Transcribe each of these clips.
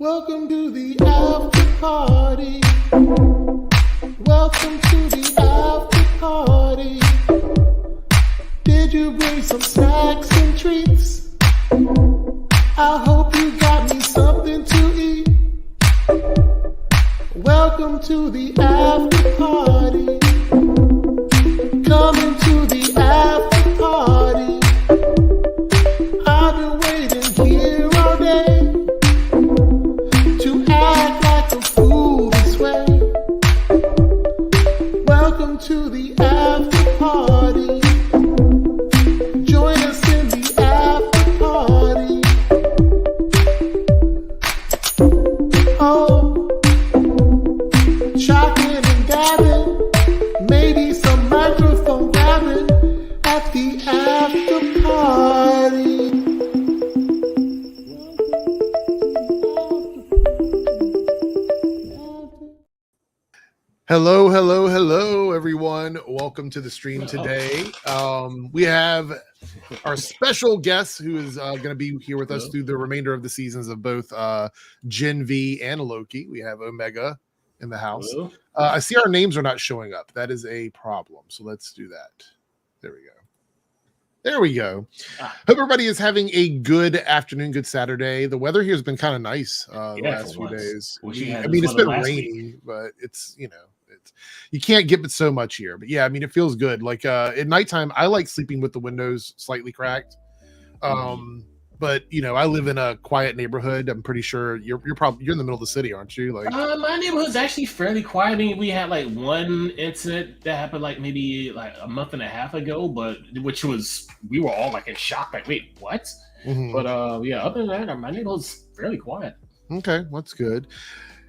Welcome to the after party. Welcome to the after party. Did you bring some snacks and treats? I hope you got me something to eat. Welcome to the after party. Coming to the after party. I've been waiting here all day to act like a fool this way. Welcome to the after party. Join us in the after party. Oh, chocolate and gabbing, maybe some microphone grabbing at the after party. Hello, everyone. Welcome to the stream today. We have our special guest who is going to be here with us through the remainder of the seasons of both Gen V and Loki. We have Omega in the house. I see our names are not showing up. That is a problem. So let's do that. There we go. Hope everybody is having a good afternoon, good Saturday. The weather here has been kind of nice the last few days. I mean, it's been rainy, but it's, you can't get it so much here. But yeah, I mean, it feels good. Like at nighttime, I like sleeping with the windows slightly cracked. But I live in a quiet neighborhood. I'm pretty sure you're in the middle of the city, aren't you? Like my neighborhood's actually fairly quiet. I mean, we had like one incident that happened like maybe like a month and a half ago, but we were all like in shock, like, wait, what? Mm-hmm. But yeah, other than that, my neighborhood's fairly quiet. Okay, that's good.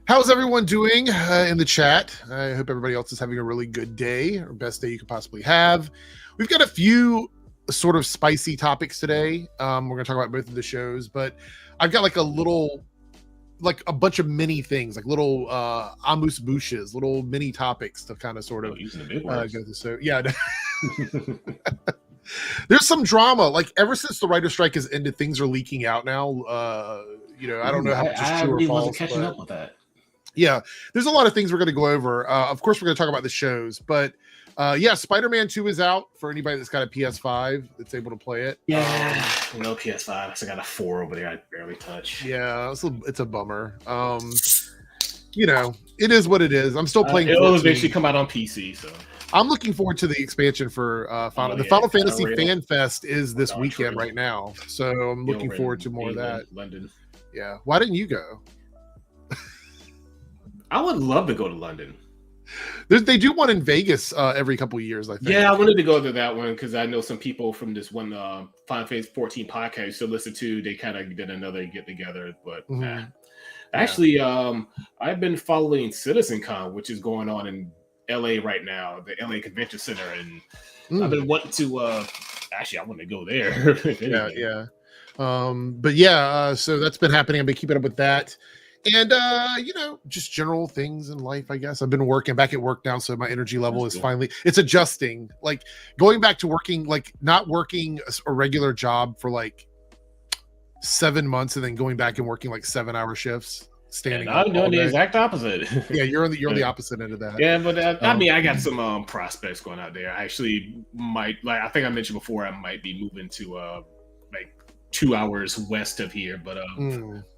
How's everyone doing in the chat? I hope everybody else is having a really good day, or best day you could possibly have. We've got a few sort of spicy topics today. We're going to talk about both of the shows, but I've got like a bunch of mini things, like little amuse bouches, little mini topics to kind of sort of go through. So yeah, there's some drama. Like ever since the writer's strike has ended, things are leaking out now. I don't know how much is true or false. I wasn't catching up with that. Yeah, there's a lot of things we're going to go over. Of course, we're going to talk about the shows, but yeah, Spider-Man 2 is out for anybody that's got a PS5 that's able to play it. Yeah, no PS5. I got a 4 over there. I barely touch. Yeah, it's a bummer. It is what it is. I'm still playing. It'll eventually come out on PC, so I'm looking forward to the expansion for Final. The Final Fantasy Fan Fest is this weekend right now, so I'm looking forward to more of that. London. Yeah, why didn't you go? I would love to go to London. They do one in Vegas every couple of years, I think. Yeah, I wanted to go to that one because I know some people from this one Final Fantasy 14 podcast I used to listen to. They kind of did another get together, but actually, I've been following CitizenCon, which is going on in LA right now, the LA Convention Center, and I've been wanting to. Actually, I want to go there. Yeah. But yeah, so that's been happening. I've been keeping up with that. And, just general things in life, I guess. I've been working back at work now, so my energy level is it's adjusting. Like, going back to working, like, not working a regular job for, like, 7 months and then going back and working, like, 7-hour shifts, standing up. I'm doing the exact opposite. Yeah, you're on the opposite end of that. Yeah, but, I mean, I got some prospects going out there. I actually might, like, I think I mentioned before, I might be moving to, 2 hours west of here, but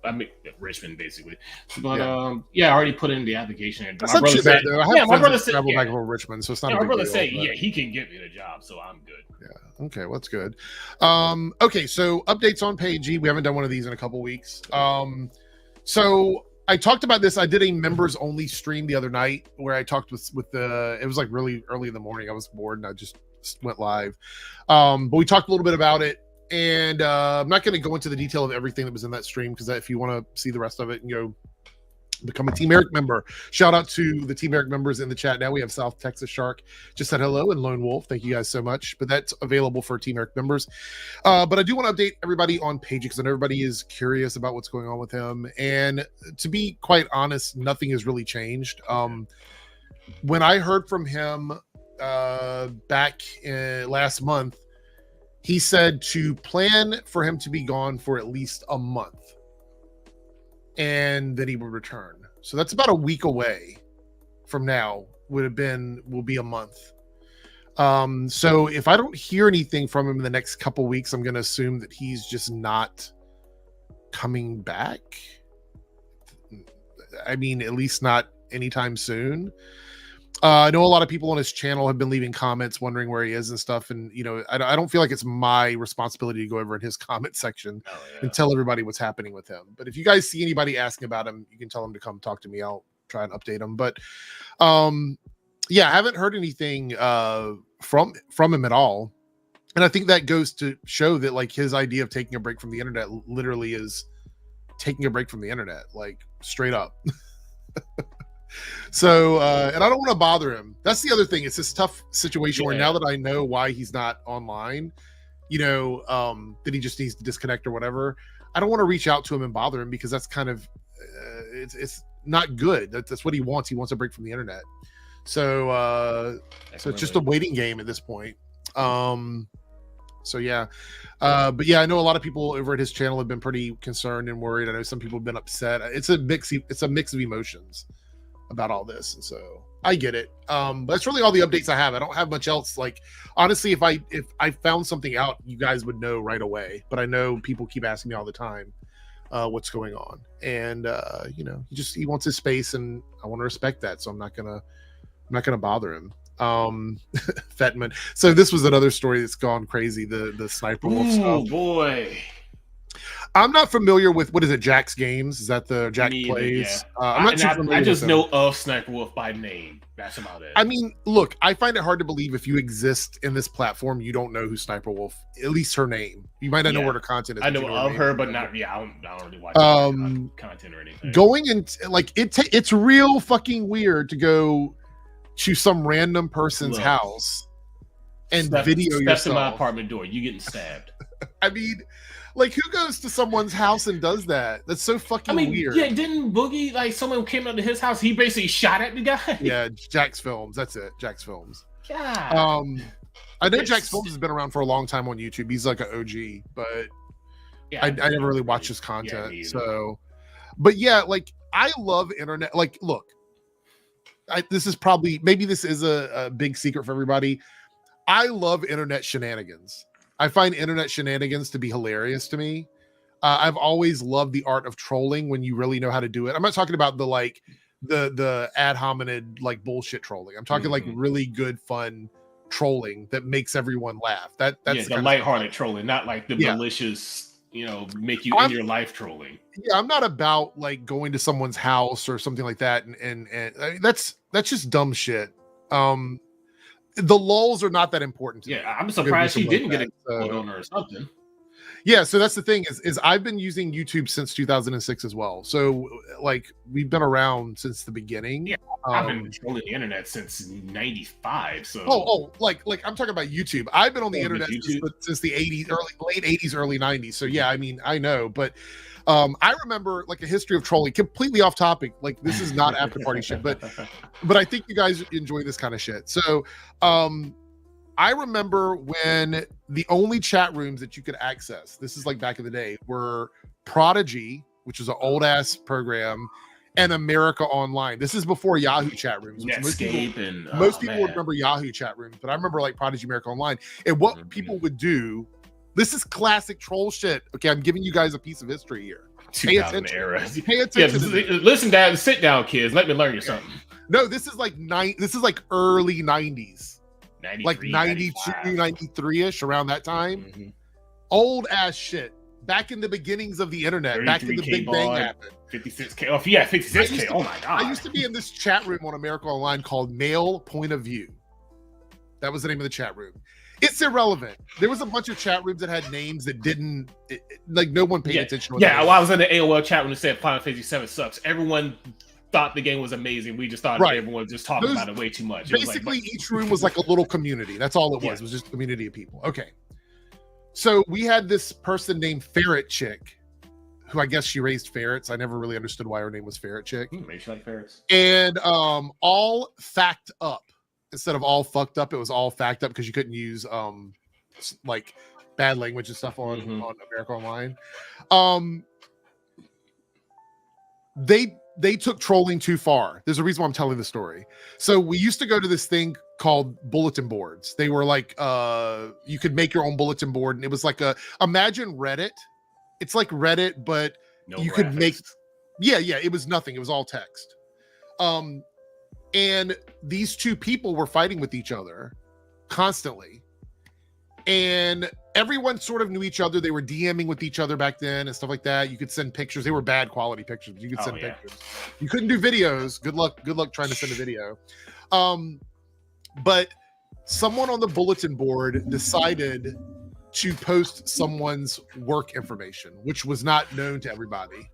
I mean Richmond basically. But I already put in the application. That's not too bad though. I have friends that travel back over Richmond, so it's not. My brother said, he can get me the job, so I'm good. Yeah. Okay, well, that's good. Okay, so updates on Pagey. We haven't done one of these in a couple weeks. So I talked about this. I did a members only stream the other night where I talked with the. It was like really early in the morning. I was bored and I just went live. But we talked a little bit about it. And I'm not going to go into the detail of everything that was in that stream because if you want to see the rest of it and go become a Team Airrick member, shout out to the Team Airrick members in the chat. Now we have South Texas Shark just said hello and Lone Wolf. Thank you guys so much. But that's available for Team Airrick members. But I do want to update everybody on Pagey because I know everybody is curious about what's going on with him. And to be quite honest, nothing has really changed. When I heard from him back last month, he said to plan for him to be gone for at least a month. and then he would return. So that's about a week away from now. Will be a month. So if I don't hear anything from him in the next couple weeks, I'm going to assume that he's just not coming back. I mean, at least not anytime soon. I know a lot of people on his channel have been leaving comments wondering where he is and stuff. And, you know, I don't feel like it's my responsibility to go over in his comment section and tell everybody what's happening with him. But if you guys see anybody asking about him, you can tell him to come talk to me. I'll try and update him. But yeah, I haven't heard anything from him at all. And I think that goes to show that like his idea of taking a break from the internet literally is taking a break from the internet, like straight up. So and I don't want to bother him. That's the other thing. It's this tough situation where now that I know why he's not online, you know, that he just needs to disconnect or whatever, I don't want to reach out to him and bother him, because that's kind of it's not good. That's what he wants. He wants a break from the internet. So so it's just a waiting game at this point. So yeah, but yeah, I know a lot of people over at his channel have been pretty concerned and worried. I know some people have been upset. It's a mix of emotions about all this, and so I get it. But that's really all the updates I have. I don't have much else. Like, honestly, if I found something out, you guys would know right away. But I know people keep asking me all the time what's going on, and you know, he wants his space, and I want to respect that. So I'm not gonna bother him. Fetman. So this was another story that's gone crazy. The Sniper Wolf stuff. Oh boy. I'm not familiar with, what is it, Jack's Games? Is that the Jack Plays? Yeah. I'm not too familiar. I just know of Sniper Wolf by name. That's about it. I mean, look, I find it hard to believe if you exist in this platform, you don't know who Sniper Wolf, at least her name. You might not know what her content is. I know of her, but not, I don't really watch content or anything. Going in, like, it's real fucking weird to go to some random person's house and video yourself. Steps in my apartment door, you getting stabbed. I mean, like, who goes to someone's house and does that? That's so fucking weird. Yeah, didn't Boogie, like, someone came up to his house, he basically shot at the guy? Yeah, Jack's Films. That's it. Jack's Films. God. I know Jack's Films has been around for a long time on YouTube. He's like an OG, but I never really watched his content. So, but yeah, like, I love internet. Like, look, this is probably, maybe this is a big secret for everybody. I love internet shenanigans. I find internet shenanigans to be hilarious to me. I've always loved the art of trolling when you really know how to do it. I'm not talking about the ad hominem like bullshit trolling. I'm talking like really good fun trolling that makes everyone laugh. That's the lighthearted trolling, not like the malicious, you know, make you in your life trolling. Yeah, I'm not about like going to someone's house or something like that, and I mean, that's just dumb shit. The lulls are not that important to me. I'm surprised she didn't get it on her or something. Yeah, so that's the thing is I've been using YouTube since 2006 as well. So like we've been around since the beginning. Yeah, I've been trolling the internet since '95. So like I'm talking about YouTube. I've been on the internet since the late '80s, early '90s. So yeah, I mean I know, but I remember like a history of trolling. Completely off topic. Like this is not after party shit, but I think you guys enjoy this kind of shit. So I remember when the only chat rooms that you could access, this is like back in the day, were Prodigy, which is an old ass program, and America Online. This is before Yahoo chat rooms. Most people would remember Yahoo chat rooms, but I remember like Prodigy, America Online. And what people would do, this is classic troll shit. Okay, I'm giving you guys a piece of history here. Pay attention. Pay attention. Listen, Dad. Sit down, kids. Let me learn you something. No, this is like early 90s. Like 92, 93-ish, around that time. Old ass shit. Back in the beginnings of the internet. Back in the Big Bang happened. 56K. Oh, yeah, 56K. Oh, my God. I used to be in this chat room on America Online called Male Point of View. That was the name of the chat room. It's irrelevant. There was a bunch of chat rooms that had names that didn't, like, no one paid attention. Well, I was in the AOL chat room that said Final Fantasy 7 sucks. Everyone thought the game was amazing. We just thought everyone was just talking about it way too much. Basically, each room was like a little community. That's all it was. It was just a community of people. Okay. So we had this person named Ferret Chick, who I guess she raised ferrets. I never really understood why her name was Ferret Chick. Maybe she like ferrets. And all fact up. Instead of all fucked up, it was all fact up because you couldn't use like bad language and stuff on America Online. they took trolling too far. There's a reason why I'm telling the story. So we used to go to this thing called bulletin boards. They were like you could make your own bulletin board, and it was like imagine Reddit. It's like Reddit, but you graphics. could make it was nothing. It was all text. And these two people were fighting with each other constantly. And everyone sort of knew each other. They were DMing with each other back then and stuff like that. You could send pictures. They were bad quality pictures, but you could send pictures. You couldn't do videos. Good luck trying to send a video. But someone on the bulletin board decided to post someone's work information, which was not known to everybody.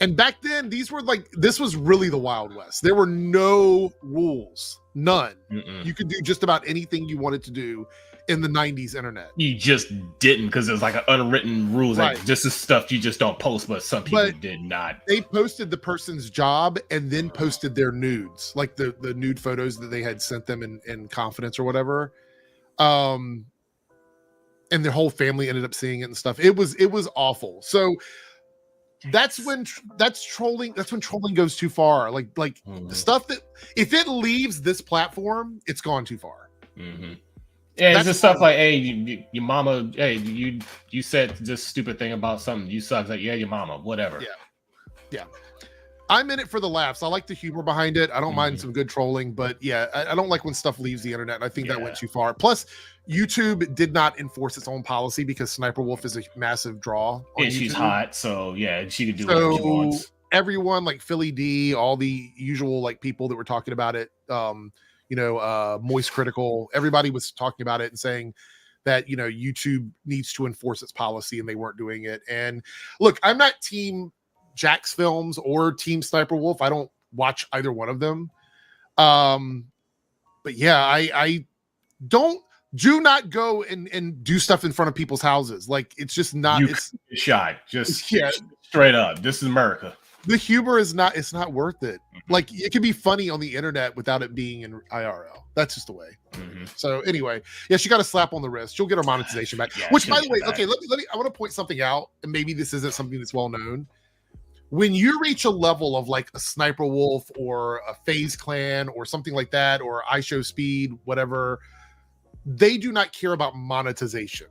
And back then, this was really the Wild West. There were no rules, none. You could do just about anything you wanted to do in the 90s internet. You just didn't, because there's like an unwritten rules. Right. Like, this is stuff you just don't post, but some people did not. They posted the person's job and then posted their nudes, like the nude photos that they had sent them in confidence or whatever. And their whole family ended up seeing it and stuff. It was awful. So that's trolling. That's when trolling goes too far. Like the stuff that if it leaves this platform, it's gone too far. Yeah, it's just stuff like, hey, your mama, hey, you said this stupid thing about something. You suck. Like, yeah, your mama, whatever. Yeah. I'm in it for the laughs. I like the humor behind it. I don't mind some good trolling, but yeah, I don't like when stuff leaves the internet. And I think that went too far. Plus, YouTube did not enforce its own policy because Sniper Wolf is a massive draw. And she's hot, so yeah, she could do whatever she wants. Everyone like Philly D, all the usual like people that were talking about it, Moist Critical, everybody was talking about it and saying that, YouTube needs to enforce its policy, and they weren't doing it. And look, I'm not team Jack's Films or Team Sniper Wolf. I don't watch either one of them. But yeah, I do not go and do stuff in front of people's houses. Like, it's just not. It's shy. Just straight up. This is America. The humor is not. It's not worth it. Like, it can be funny on the internet without it being in IRL. That's just the way. So anyway, yeah, she got a slap on the wrist. She'll get her monetization back. Which, by the way, okay, let me. I want to point something out, and maybe this isn't something that's well known. When you reach a level of like a Sniper Wolf or a FaZe Clan or something like that, or iShowSpeed, whatever, they do not care about monetization.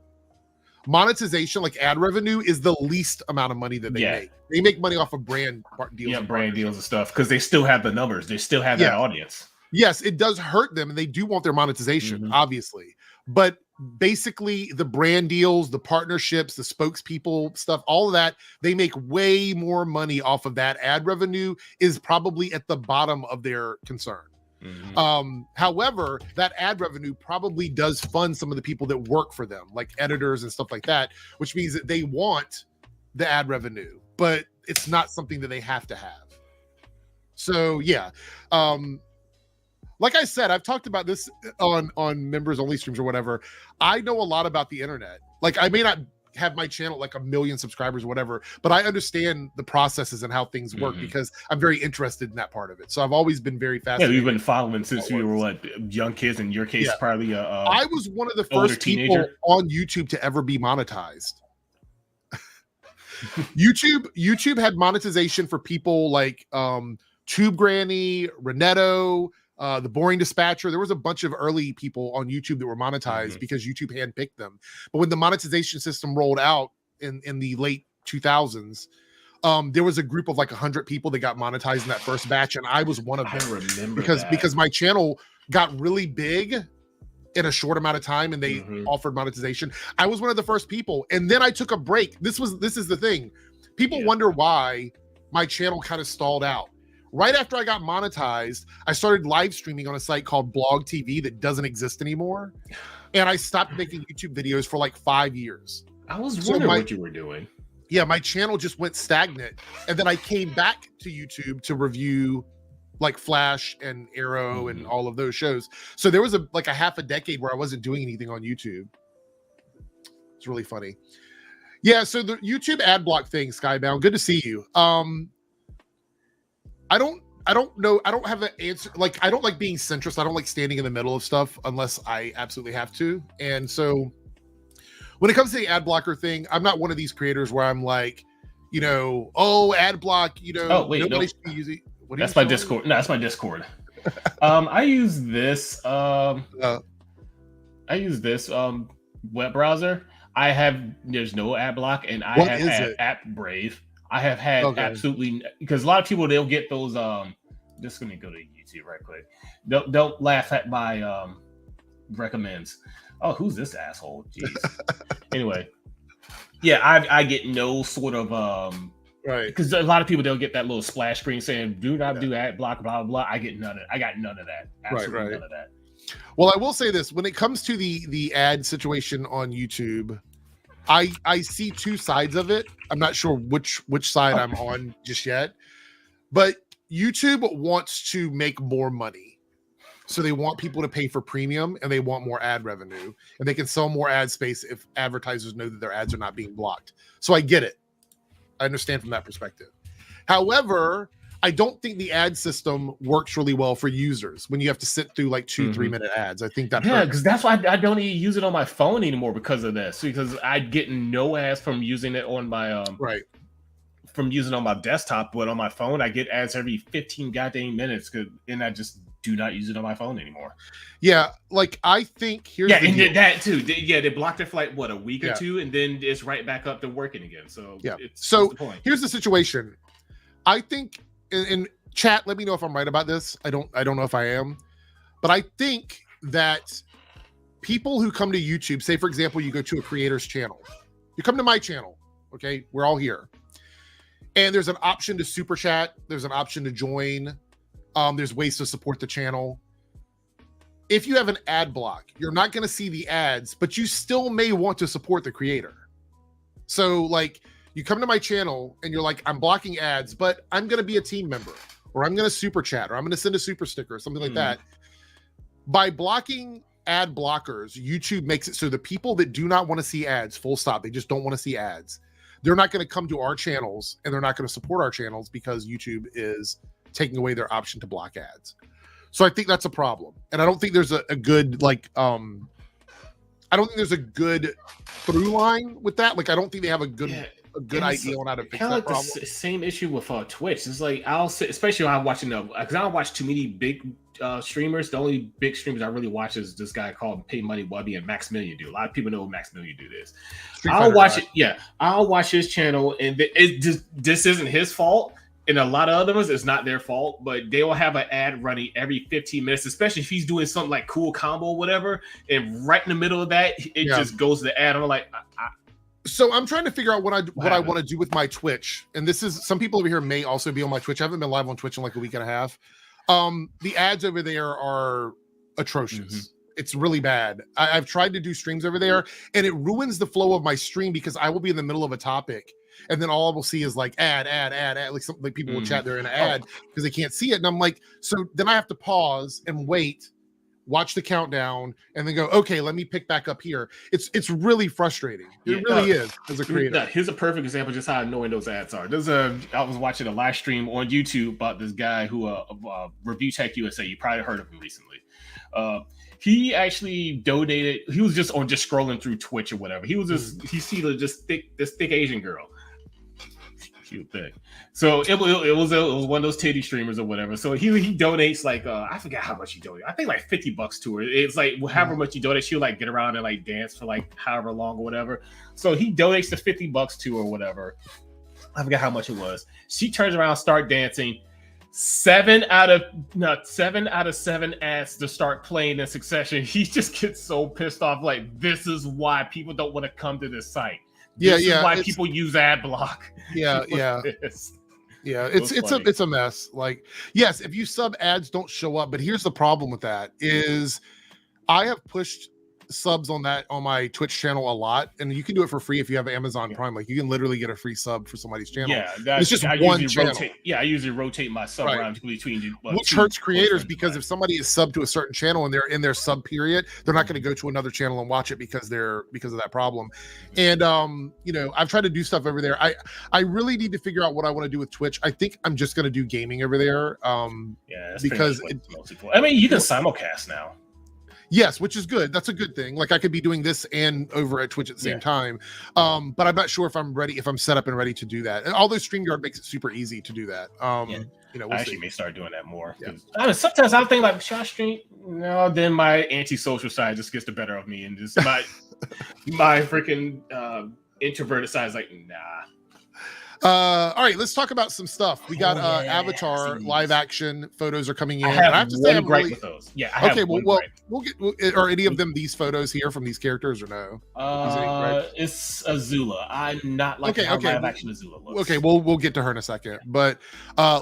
Monetization, like ad revenue, is the least amount of money that they make. They make money off of brand deals. Yeah, brand deals and stuff, because they still have the numbers. They still have that audience. Yes, it does hurt them, and they do want their monetization, obviously. But basically, the brand deals, the partnerships, the spokespeople stuff, all of that, they make way more money off of that. Ad revenue is probably at the bottom of their concern. However, that ad revenue probably does fund some of the people that work for them, like editors and stuff like that, which means that they want the ad revenue, but it's not something that they have to have. So yeah. Like I said, I've talked about this on members only streams or whatever. I know a lot about the internet. Like, I may not have my channel like 1 million subscribers or whatever, but I understand the processes and how things work because I'm very interested in that part of it. So I've always been very fascinated. Yeah, we've been following since we were young kids. In your case, probably I was one of the first people on YouTube to ever be monetized. YouTube had monetization for people like Tube Granny, Renetto, the Boring Dispatcher. There was a bunch of early people on YouTube that were monetized because YouTube handpicked them. But when the monetization system rolled out in the late 2000s, there was a group of like 100 people that got monetized in that first batch, and I was one of them. I remember because my channel got really big in a short amount of time, and they offered monetization. I was one of the first people, and then I took a break. This is the thing. People wonder why my channel kind of stalled out. Right after I got monetized, I started live streaming on a site called Blog TV that doesn't exist anymore. And I stopped making YouTube videos for like 5 years. I was wondering what you were doing. Yeah, my channel just went stagnant. And then I came back to YouTube to review like Flash and Arrow and all of those shows. So there was a half a decade where I wasn't doing anything on YouTube. It's really funny. Yeah, so the YouTube ad block thing, Skybound, good to see you. I don't know. I don't have an answer. Like, I don't like being centrist. I don't like standing in the middle of stuff unless I absolutely have to. And so when it comes to the ad blocker thing, I'm not one of these creators where I'm like, ad block, Oh wait, nobody no. should be using. That's my Discord. No, that's my Discord. I use this. I use this web browser. There's no ad block, and I have had App Brave. I have had absolutely, because a lot of people, they'll get those. Just gonna go to YouTube right quick. Don't laugh at my recommends. Oh, who's this asshole? Jeez. Anyway, yeah, I get no sort of right, because a lot of people, they'll get that little splash screen saying do not do ad block, blah blah blah. I got none of that. Absolutely none of that. Well, I will say this: when it comes to the ad situation on YouTube, I see two sides of it. I'm not sure which side I'm on just yet, but YouTube wants to make more money. So they want people to pay for premium, and they want more ad revenue, and they can sell more ad space if advertisers know that their ads are not being blocked. So I get it. I understand from that perspective. However, I don't think the ad system works really well for users when you have to sit through like 2-3 minute ads. I think that because that's why I don't even use it on my phone anymore because of this. Because I get no ads from using it on my from using it on my desktop, but on my phone I get ads every 15 goddamn minutes, and I just do not use it on my phone anymore. Yeah, like I think here's the deal. That too. They blocked it for like a week or two, and then it's right back up to working again. So so here's the situation. I think in chat, let me know if I'm right about this. I don't know if I am, but I think that people who come to YouTube, say for example, you go to a creator's channel, you come to my channel, okay, we're all here, and there's an option to super chat, there's an option to join, there's ways to support the channel. If you have an ad block, you're not going to see the ads, but you still may want to support the creator. So like you come to my channel and you're like, I'm blocking ads, but I'm going to be a team member, or I'm going to super chat, or I'm going to send a super sticker or something like that. By blocking ad blockers, YouTube makes it so the people that do not want to see ads, full stop, they just don't want to see ads, they're not going to come to our channels, and they're not going to support our channels because YouTube is taking away their option to block ads. So I think that's a problem. And I don't think there's a good, like, I don't think there's a good through line with that. Like, I don't think they have a good idea on how to fix that problem. The same issue with Twitch. It's like, especially when I'm watching, because I don't watch too many big streamers. The only big streamers I really watch is this guy called Pay Money Wubby and Max Million do. A lot of people know Max Million do this. I'll watch it. Yeah, I'll watch his channel, and this isn't his fault. And a lot of other ones, it's not their fault, but they will have an ad running every 15 minutes, especially if he's doing something like cool combo or whatever. And right in the middle of that, it just goes to the ad. I'm like, so I'm trying to figure out what I want to do with my Twitch. And this is, some people over here may also be on my Twitch. I haven't been live on Twitch in like a week and a half. The ads over there are atrocious. It's really bad. I've tried to do streams over there, and it ruins the flow of my stream because I will be in the middle of a topic, and then all I will see is like ad. Like something, like people will chat there in an ad because they can't see it. And I'm like, so then I have to pause and wait, watch the countdown, and then go, okay, let me pick back up here. It's really frustrating. It really is as a creator. Here's a perfect example of just how annoying those ads are. I was watching a live stream on YouTube about this guy who Review Tech USA. You probably heard of him recently. He actually donated. He was just scrolling through Twitch or whatever. He was he see this thick Asian girl. Cute thing. So it was one of those titty streamers or whatever. So he donates like I forgot how much he donated. I think like $50 to her. It's like however much you donate, she'll like get around and like dance for like however long or whatever. So he donates the $50 to her or whatever. I forgot how much it was. She turns around, start dancing. 7 out of 7 ads to start playing in succession. He just gets so pissed off. Like, this is why people don't want to come to this site. This is why people use ad block. It's a mess. Like, yes, if you sub, ads don't show up, but here's the problem with that is I have pushed subs on my Twitch channel a lot, and you can do it for free if you have Amazon Prime. Like, you can literally get a free sub for somebody's channel. It's just one channel. I usually rotate my sub around between which hurts creators because if somebody is subbed to a certain channel and they're in their sub period, they're not going to go to another channel and watch it because of that problem. And I've tried to do stuff over there. I really need to figure out what I want to do with Twitch. I think I'm just going to do gaming over there. Because you can simulcast now. Yes, which is good. That's a good thing. Like I could be doing this and over at Twitch at the same time. But I'm not sure if I'm ready, if I'm set up and ready to do that. And although StreamYard makes it super easy to do that. We'll I actually see. may start doing that more. Sometimes I think like, should I stream? No, then my antisocial side just gets the better of me, and just my freaking introverted side is like, nah. All right, let's talk about some stuff. We got Avatar live action photos are coming in. I have to say, I'm gripe with those. Yeah. I have we'll get. Are any of them these photos here from these characters or no? It's Azula. I'm not liking how live action Azula looks. Okay, we'll get to her in a second. But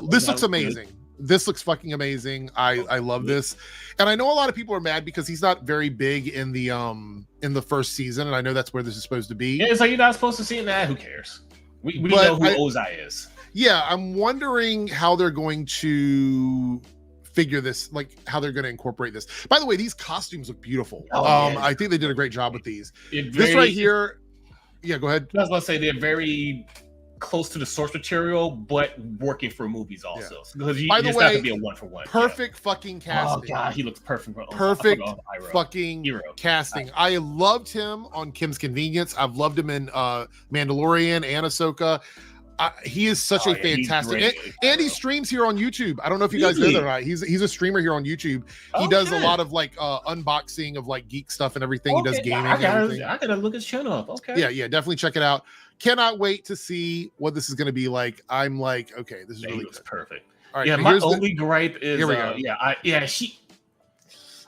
this looks amazing. Good. This looks fucking amazing. I love this, and I know a lot of people are mad because he's not very big in the first season, and I know that's where this is supposed to be. Yeah, it's like you're not supposed to see it. Nah, who cares? We know who Ozai is. Yeah, I'm wondering how they're going to figure this, like how they're going to incorporate this. By the way, these costumes look beautiful. I think they did a great job with these. This right here. Yeah, go ahead. I was going to say they're very close to the source material, but working for movies also. Because by the way, not gonna be a 1-for-1. Perfect fucking casting. Oh god, he looks perfect. Perfect fucking casting. I loved him on Kim's Convenience. I've loved him in Mandalorian and Ahsoka. He is such a fantastic. And he streams here on YouTube. I don't know if you guys know that or not. He's a streamer here on YouTube. He does a lot of like unboxing of like geek stuff and everything. He does gaming. I gotta look his channel up. Okay. Yeah, definitely check it out. Cannot wait to see what this is going to be like. I'm like, okay, this is really good. Perfect. All right. Yeah, my only gripe is here we go. I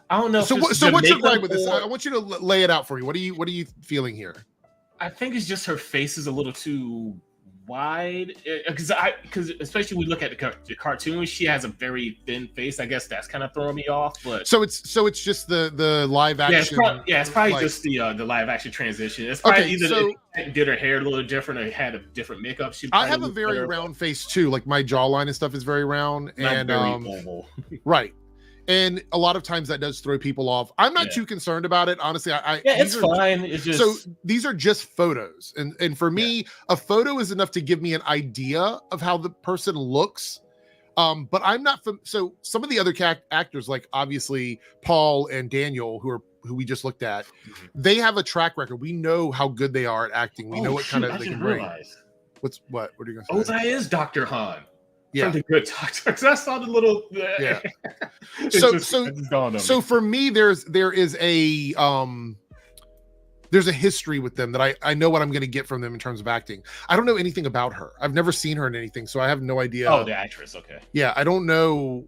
don't know. So what's your gripe with this? I want you to lay it out for you. What are you feeling here? I think it's just her face is a little too wide, because especially when we look at the cartoon, she has a very thin face. I guess that's kind of throwing me off. But so it's just the live action. It's probably just the live action transition. It's probably did her hair a little different or had a different makeup. I have a very round face too. Like my jawline and stuff is very round and very oval. Right. And a lot of times that does throw people off. I'm not too concerned about it, honestly. It's fine. It's just so these are just photos, and for me, a photo is enough to give me an idea of how the person looks. But I'm not so some of the other actors, like obviously Paul and Daniel, who we just looked at, they have a track record. We know how good they are at acting. We know what kind of they can bring. What are you gonna say? Ozai is Dr. Han. Yeah, from the Good Doctor. I saw the little. Yeah. So for me, there is a history with them that I know what I'm going to get from them in terms of acting. I don't know anything about her. I've never seen her in anything, so I have no idea. Oh, the actress. Okay. Yeah, I don't know.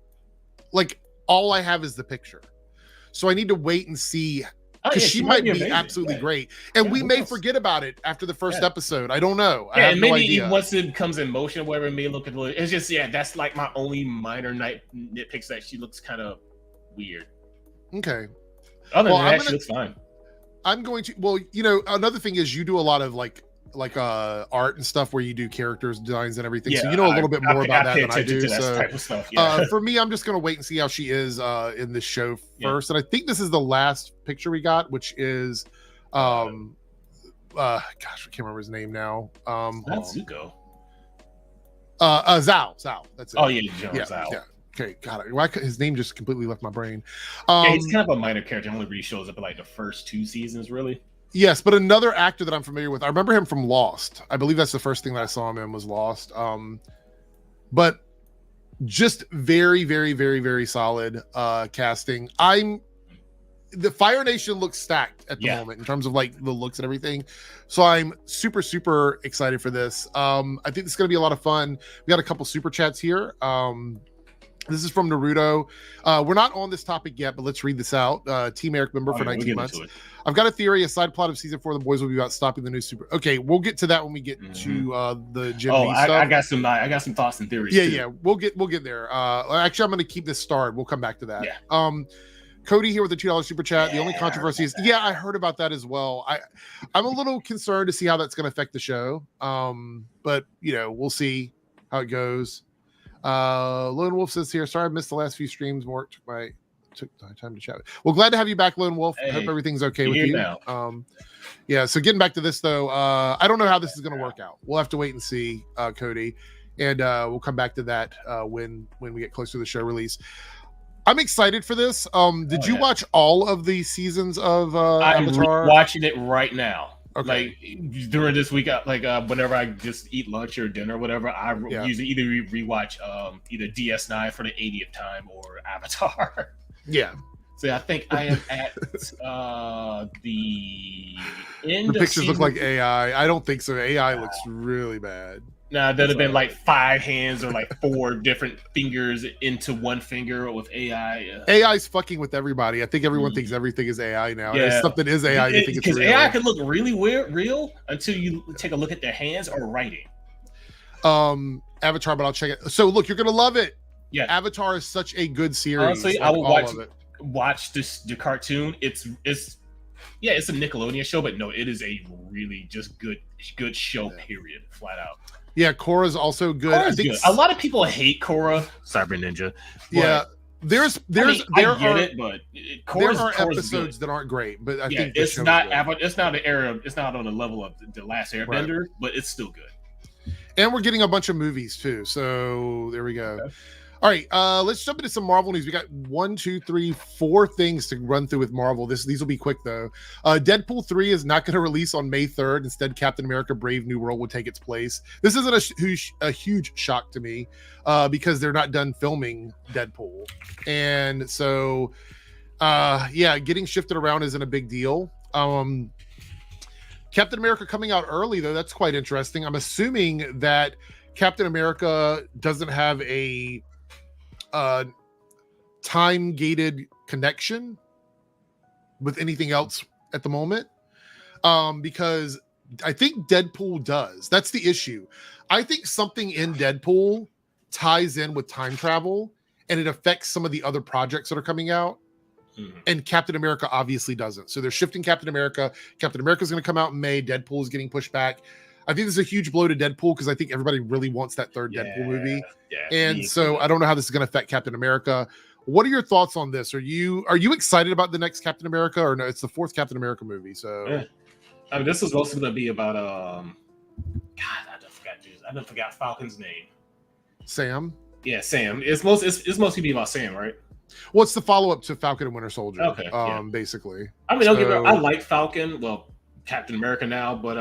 Like all I have is the picture, so I need to wait and see. Because she might be absolutely great. And we may forget about it after the first episode. I don't know. I have no idea. Once it comes in motion, whatever, it may look a little. It's just, that's like my only minor nitpicks, that she looks kind of weird. Okay. Other than that, she looks fine. I'm going to, another thing is you do a lot of like art and stuff where you do characters designs and everything, so you know a little bit more about that than I do. So type of stuff, for me, I'm just gonna wait and see how she is in this show first. And I think this is the last picture we got, which is gosh, I can't remember his name now. Not Zuko. Zhao. That's it. Oh yeah, Zhao. Yeah. Okay, got it. Why his name just completely left my brain. He's kind of a minor character. Only really shows up in like the first 2 seasons, really. Yes, but another actor that I'm familiar with, I remember him from Lost. I believe that's the first thing that I saw him in was Lost. But just very, very, very, very solid casting. The Fire Nation looks stacked at the moment in terms of like the looks and everything. So I'm super, super excited for this. I think this is going to be a lot of fun. We got a couple super chats here. This is from Naruto. We're not on this topic yet, but let's read this out. Team Airrick member for 19 months. I've got a theory. A side plot of season 4 of The Boys will be about stopping the new super. Okay, we'll get to that when we get to the Jim. I got some thoughts and theories. Yeah. We'll get there. Actually, I'm going to keep this starred. We'll come back to that. Yeah. Cody here with the $2 super chat. The only controversy is, I heard about that as well. I'm a little concerned to see how that's going to affect the show. But we'll see how it goes. Lone Wolf says here, sorry I missed the last few streams. More took my time to chat. Well, glad to have you back, Lone Wolf. Hope everything's okay with you. Now. So getting back to this though, I don't know how this is going to work out. We'll have to wait and see, Cody, and we'll come back to that when we get closer to the show release. I'm excited for this. Did you watch all of the seasons of I'm Avatar? watching it right now. Okay. Like during this week, whenever I just eat lunch or dinner, or whatever, I usually either rewatch either DS9 for the 80th time or Avatar. Yeah. So I think I am at the end. The pictures look like AI. I don't think so. AI looks really bad. Nah, that'd have been like 5 hands or like 4 different fingers into one finger with AI. AI's fucking with everybody. I think everyone thinks everything is AI now. Yeah. If something is AI, you think it's real. Because AI can look really real until you take a look at their hands or writing. Avatar, but I'll check it. So look, you're gonna love it. Yeah, Avatar is such a good series. Honestly, I will watch the cartoon. It's a Nickelodeon show, but no, it is a really just good show. Period, flat out. Yeah, Korra's also good. I think a lot of people hate Korra, Cyber Ninja. Yeah, there are episodes good. That aren't great, but I think it's not on the level of the Last Airbender, but it's still good. And we're getting a bunch of movies too, so there we go. Okay. All right, let's jump into some Marvel news. We got 1, 2, 3, 4 things to run through with Marvel. These will be quick though. Deadpool 3 is not going to release on May 3rd. Instead, Captain America: Brave New World will take its place. This isn't a huge shock to me because they're not done filming Deadpool, and so getting shifted around isn't a big deal. Captain America coming out early though, that's quite interesting. I'm assuming that Captain America doesn't have a time-gated connection with anything else at the moment, because I think Deadpool does. That's the issue. I think something in Deadpool ties in with time travel, and it affects some of the other projects that are coming out. And Captain America obviously doesn't. So they're shifting Captain America. Captain America is going to come out in May. Deadpool is getting pushed back. I think this is a huge blow to Deadpool because I think everybody really wants that third Deadpool movie. And so I don't know how this is going to affect Captain America. What are your thoughts on this? Are you excited about the next Captain America, or no? It's the 4th Captain America movie. So I mean, this is also going to be about I forgot Falcon's name. Sam. Yeah, Sam. It's mostly be about Sam, right? Well, it's the follow-up to Falcon and Winter Soldier. Okay. Basically. I mean, I like Falcon. Well, Captain America now, but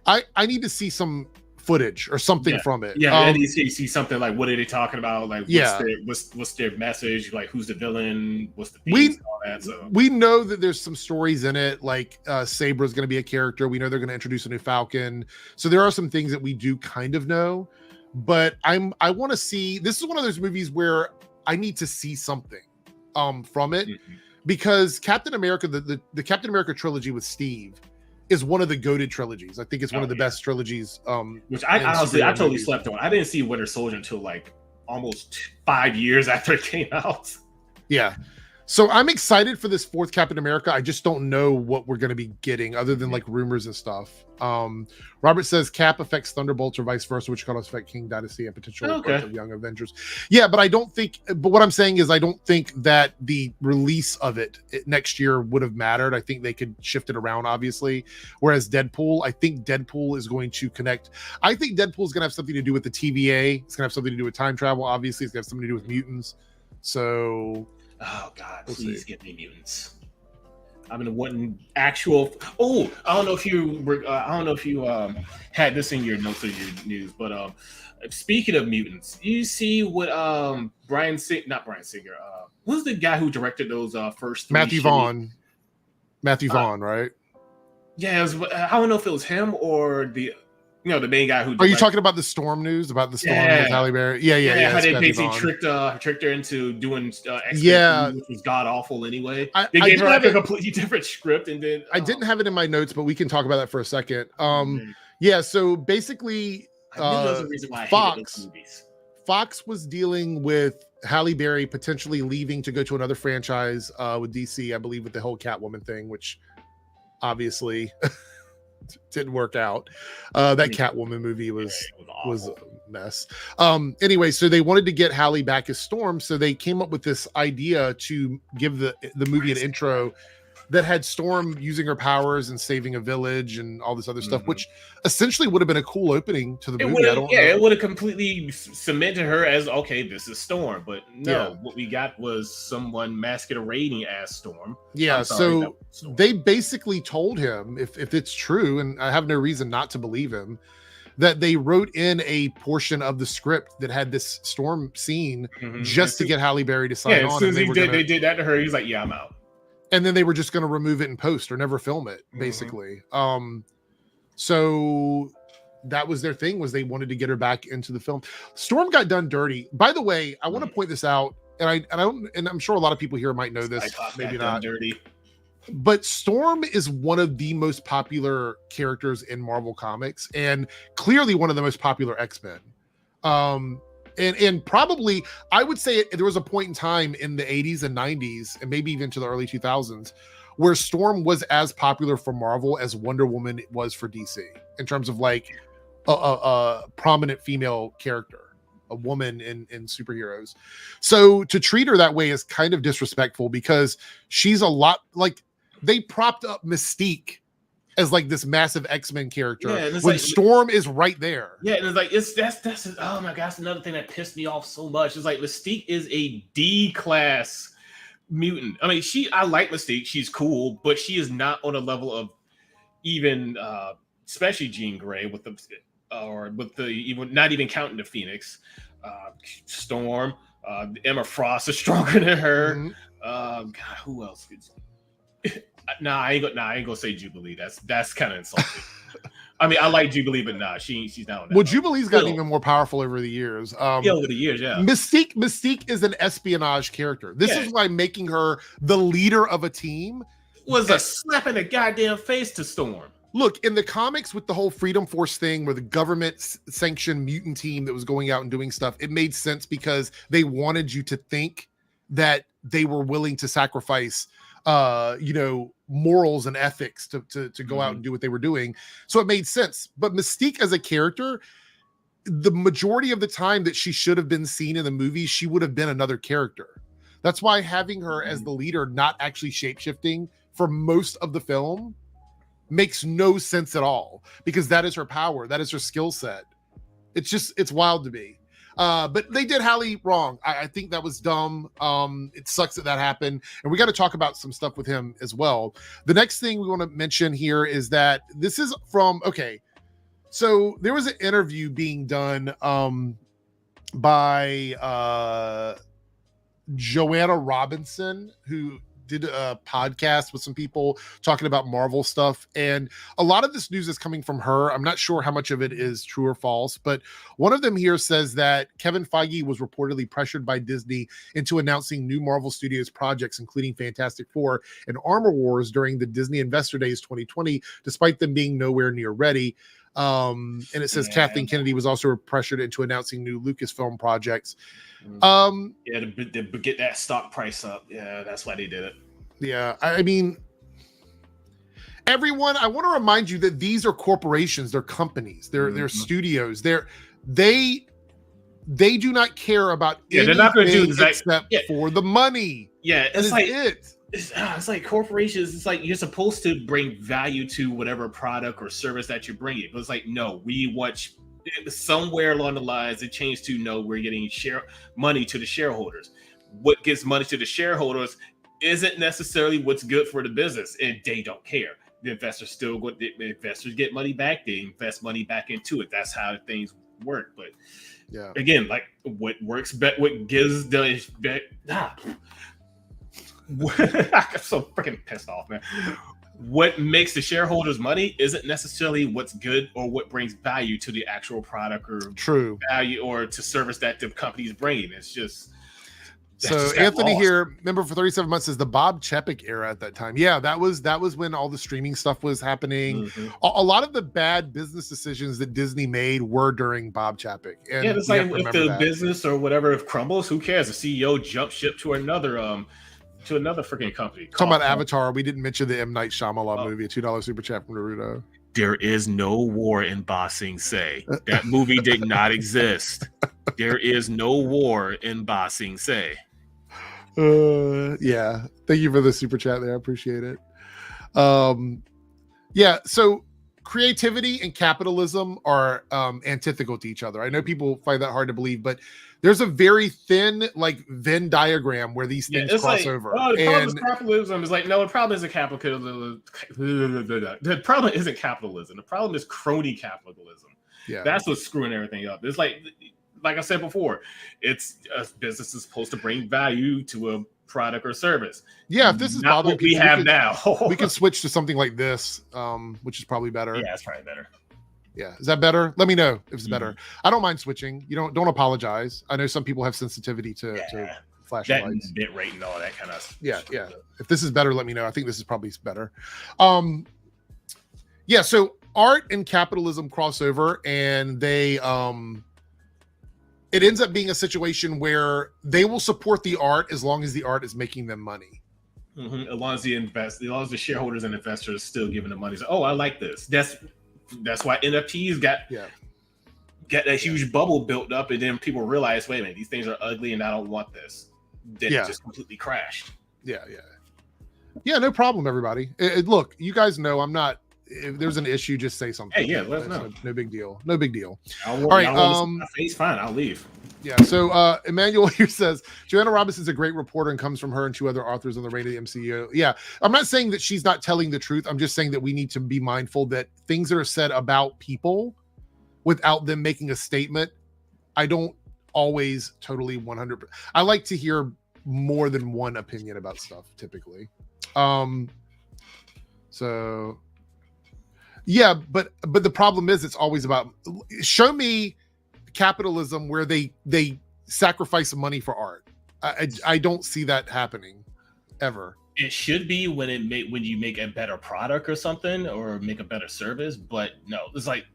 I need to see some footage or something from it. Yeah, I need to see something like what are they talking about? Like, what's their message? Like, who's the villain? What's the themes and all that? So we know that there's some stories in it. Like, Saber is going to be a character. We know they're going to introduce a new Falcon. So there are some things that we do kind of know. But I want to see. This is one of those movies where I need to see something from it, because Captain America, the Captain America trilogy with Steve, is one of the goated trilogies. I think it's one of the best trilogies. Which I totally slept on. I didn't see Winter Soldier until like almost 5 years after it came out. Yeah. So I'm excited for this 4th Captain America. I just don't know what we're going to be getting other than like rumors and stuff. Robert says Cap affects Thunderbolts or vice versa, which could also affect King Dynasty and potential of Young Avengers. Yeah, but but what I'm saying is I don't think that the release of it next year would have mattered. I think they could shift it around, obviously. Whereas Deadpool, I think Deadpool is going to connect. I think Deadpool is going to have something to do with the TVA. It's going to have something to do with time travel. Obviously, it's going to have something to do with mutants. So... Oh God! Please get me mutants. I've been wanting actual. Oh, I don't know if you had this in your notes or your news, but speaking of mutants, you see what not Brian Singer. Who's the guy who directed those first 3? Matthew Vaughn, right? Yeah, I don't know if it was him or the main guy who. Are you talking about the Storm news? About the Storm with Halle Berry? Yeah. How they basically tricked her into doing X-Men, which was god awful anyway. They gave her like a completely different script, and then I didn't have it in my notes, but we can talk about that for a second. Yeah. So basically, there's a reason why I hated those movies. Fox was dealing with Halle Berry potentially leaving to go to another franchise with DC, I believe, with the whole Catwoman thing, which obviously. Didn't work out. That Catwoman movie was a mess. Anyway, so they wanted to get Halle back as Storm, so they came up with this idea to give the movie an intro. that had Storm using her powers and saving a village and all this other stuff, which essentially would have been a cool opening to the movie. It would have completely cemented her as, okay, this is Storm. But no, what we got was someone masquerading as Storm. Yeah, so they basically told him, if it's true, and I have no reason not to believe him, that they wrote in a portion of the script that had this Storm scene just to get Halle Berry to sign on. As soon as they did that to her, he's like, yeah, I'm out. And then they were just going to remove it in post or never film it, basically. So that was their thing, was they wanted to get her back into the film. Storm got done dirty. By the way, I want to point this out, and I'm sure a lot of people here might know this, maybe not. Dirty. But Storm is one of the most popular characters in Marvel Comics, and clearly one of the most popular X-Men. And probably, I would say there was a point in time in the 80s and 90s, and maybe even to the early 2000s, where Storm was as popular for Marvel as Wonder Woman was for DC, in terms of like a prominent female character, a woman in superheroes. So to treat her that way is kind of disrespectful, because she's a lot like, they propped up Mystique as like this massive X-Men character when like, Storm is right there. Yeah, and it's like that's oh my gosh, another thing that pissed me off so much. It's like Mystique is a D-class mutant. I mean, I like Mystique, she's cool, but she is not on a level of even especially Jean Grey with the even not even counting the Phoenix. Storm, Emma Frost is stronger than her. God, who else? I ain't gonna say Jubilee. That's kind of insulting. I mean, I like Jubilee, but she's not on that. Well, Jubilee's gotten even more powerful over the years. Over the years, yeah. Mystique is an espionage character. This is why making her the leader of a team was a slap in the goddamn face to Storm. Look, in the comics with the whole Freedom Force thing, where the government sanctioned mutant team that was going out and doing stuff, it made sense because they wanted you to think that they were willing to sacrifice morals and ethics to go out and do what they were doing. So it made sense. But Mystique as a character, the majority of the time that she should have been seen in the movie, she would have been another character. That's why having her as the leader, not actually shapeshifting for most of the film, makes no sense at all, because that is her power. That is her skill set. It's wild to me. But they did Halle wrong. I think that was dumb. It sucks that happened. And we got to talk about some stuff with him as well. The next thing we want to mention here is that this is so there was an interview being done by Joanna Robinson, who did a podcast with some people talking about Marvel stuff, and a lot of this news is coming from her. I'm not sure how much of it is true or false, but one of them here says that Kevin Feige was reportedly pressured by Disney into announcing new Marvel Studios projects, including Fantastic Four and Armor Wars, during the Disney Investor Days 2020, despite them being nowhere near ready. And it says Kathleen Kennedy was also pressured into announcing new Lucasfilm projects. To get that stock price up. Yeah, that's why they did it. Yeah, I mean, everyone, I want to remind you that these are corporations, they're companies, they're studios, they do not care about anything, they're not going to do except for the money. Yeah, it's like it's like corporations. It's like you're supposed to bring value to whatever product or service that you're bringing, but it's like, no, we watch. Somewhere along the lines it changed to, no, we're getting money to the shareholders. What gets money to the shareholders isn't necessarily what's good for the business, and they don't care. The investors investors get money back, they invest money back into it. That's how things work. But again, like what works, what gives the I'm so freaking pissed off, man. What makes the shareholders money isn't necessarily what's good or what brings value to the actual product or value or to service that the company's bringing. It's just so Anthony here, remember, for 37 months is the Bob Chapek era at that time. Yeah, that was when all the streaming stuff was happening. A lot of the bad business decisions that Disney made were during Bob Chapek. And it's like if the business or whatever if crumbles, who cares? The CEO jumped ship to another freaking company. Talking about Avatar, we didn't mention the M. Night Shyamalan movie, a $2 super chat from Naruto. There is no war in Ba Sing Se. That movie did not exist. There is no war in Ba Sing Se. Yeah. Thank you for the super chat there. I appreciate it. Yeah, so creativity and capitalism are antithetical to each other. I know people find that hard to believe, but there's a very thin like Venn diagram where these things cross over. Oh, the problem is capitalism. Is like, no, the problem isn't capitalism. The problem isn't capitalism. The problem is crony capitalism. Yeah, that's what's screwing everything up. It's like I said before, it's a business is supposed to bring value to a product or service. Yeah, if this is not what we have now, we can switch to something like this, which is probably better. Yeah, it's probably better. Yeah, is that better? Let me know if it's better. I don't mind switching. You don't apologize. I know some people have sensitivity to flashing lights, bit rate, and all that kind of. Yeah. If this is better, let me know. I think this is probably better. Yeah. So art and capitalism cross over, and they it ends up being a situation where they will support the art as long as the art is making them money. Mm-hmm. As long as the shareholders and investors still giving the money. So, oh, I like this. That's why NFTs got that huge bubble built up, and then people realize, wait a minute, these things are ugly, and I don't want this. Then it just completely crashed. Yeah. No problem, everybody. Look, you guys know I'm not. If there's an issue, just say something. Hey, let us know. No big deal. All right. Face fine. I'll leave. Yeah. So Emmanuel here says Joanna Robinson's a great reporter and comes from her and two other authors on the reign of the MCU. Yeah. I'm not saying that she's not telling the truth. I'm just saying that we need to be mindful that things that are said about people without them making a statement, I don't always totally 100%. I like to hear more than one opinion about stuff typically. So yeah, but the problem is it's always about show me capitalism where they sacrifice money for art. I don't see that happening ever. It should be when you make a better product or something or make a better service, but no, it's like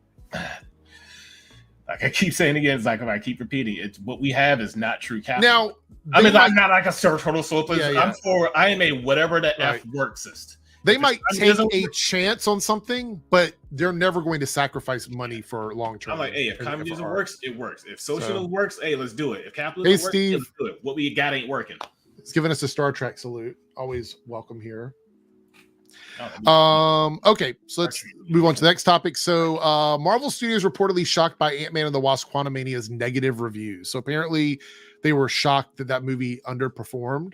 I keep saying again, it's like if I keep repeating, it's what we have is not true capitalism. Now, I'm not like a total socialist. I am a whatever the F worksist. They might take a chance on something, but they're never going to sacrifice money for long term. I'm like, hey, if communism works, it works. If socialism works, hey, let's do it. If capitalism works, Steve, let's do it. What we got ain't working. It's giving us a Star Trek salute. Always welcome here. Okay, so let's move on to the next topic. So Marvel Studios reportedly shocked by Ant-Man and the Wasp: Quantumania's negative reviews. So apparently they were shocked that movie underperformed.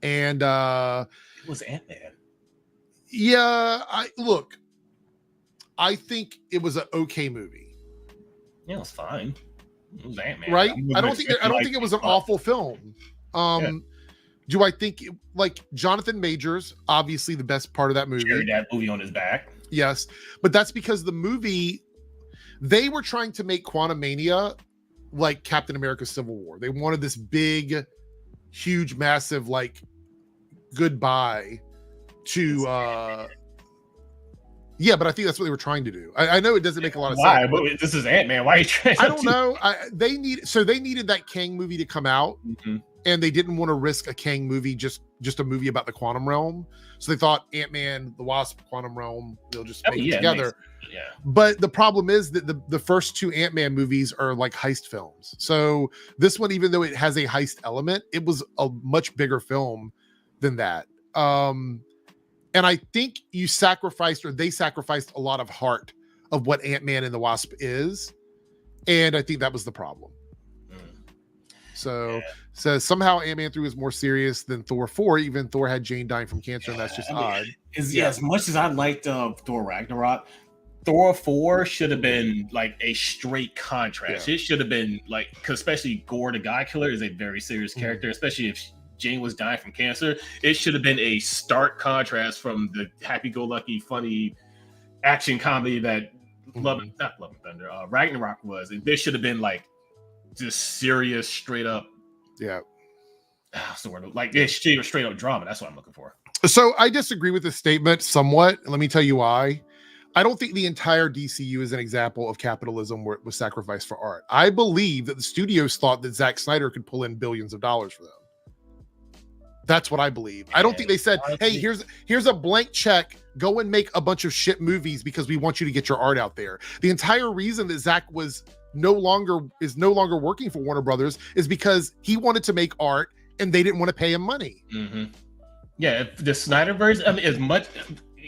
And it was Ant-Man. Yeah, I think it was an okay movie. Yeah, it was fine. It was Ant-Man. Right? I don't think it was an awful film. Do I think like Jonathan Majors, obviously the best part of that movie. Carried that movie on his back. Yes, but that's because the movie, they were trying to make Quantumania like Captain America: Civil War. They wanted this big, huge, massive like goodbye to yeah, but I think that's what they were trying to do. I know it doesn't make a lot of sense. Why? But this is Ant-Man. Why are you trying? I don't know. They needed that Kang movie to come out, and they didn't want to risk a Kang movie, just a movie about the quantum realm. So they thought Ant-Man, the Wasp, Quantum Realm, they'll just make it together. Yeah. But the problem is that the first two Ant-Man movies are like heist films. So this one, even though it has a heist element, it was a much bigger film than that. And I think they sacrificed a lot of heart of what Ant-Man and the Wasp is. And I think that was the problem. So somehow Ant-Man 3 was more serious than Thor 4, even Thor had Jane dying from cancer, and that's just odd. As much as I liked Thor Ragnarok, Thor 4 should have been like a straight contrast. It should have been like, because especially Gore the God Killer is a very serious character, especially if Jane was dying from cancer. It should have been a stark contrast from the happy-go-lucky, funny action comedy that Love and Thunder, Ragnarok was. And this should have been like just serious, straight up. Yeah. Sort of like straight up drama. That's what I'm looking for. So I disagree with this statement somewhat. Let me tell you why. I don't think the entire DCU is an example of capitalism where it was sacrificed for art. I believe that the studios thought that Zack Snyder could pull in billions of dollars for them. That's what I believe. I don't think they said, hey, here's a blank check. Go and make a bunch of shit movies because we want you to get your art out there. The entire reason that Zack is no longer working for Warner Brothers is because he wanted to make art and they didn't want to pay him money. Yeah, if the Snyderverse, I mean, as much,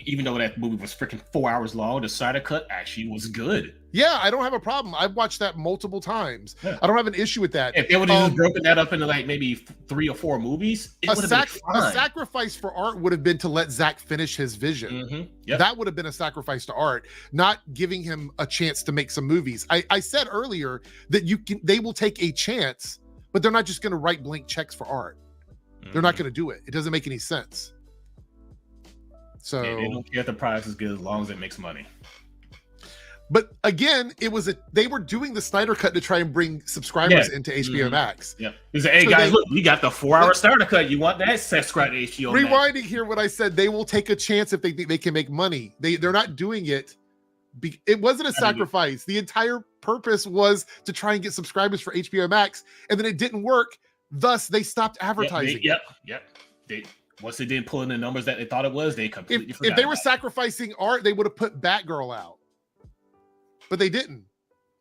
even though that movie was freaking 4 hours long, the Snyder cut actually was good. Yeah, I don't have a problem. I've watched that multiple times. Yeah. I don't have an issue with that. If they would have just broken that up into like maybe 3 or 4 movies, it would have been fine. A sacrifice for art would have been to let Zack finish his vision. Mm-hmm. Yep. That would have been a sacrifice to art, not giving him a chance to make some movies. I said earlier that they will take a chance, but they're not just going to write blank checks for art. Mm-hmm. They're not going to do it. It doesn't make any sense. So they don't care if the product is good as long as it makes money. But again, they were doing the Snyder cut to try and bring subscribers into HBO Max. Yeah. He said, hey guys, look, we got the 4-hour Snyder cut. You want that? Subscribe to HBO Max. Rewinding here what I said, they will take a chance if they think they can make money. They're not doing it. It wasn't a sacrifice. The entire purpose was to try and get subscribers for HBO Max, and then it didn't work. Thus, they stopped advertising. Once they didn't pull in the numbers that they thought it was, they completely forgot. If they were sacrificing art, they would have put Batgirl out. But they didn't.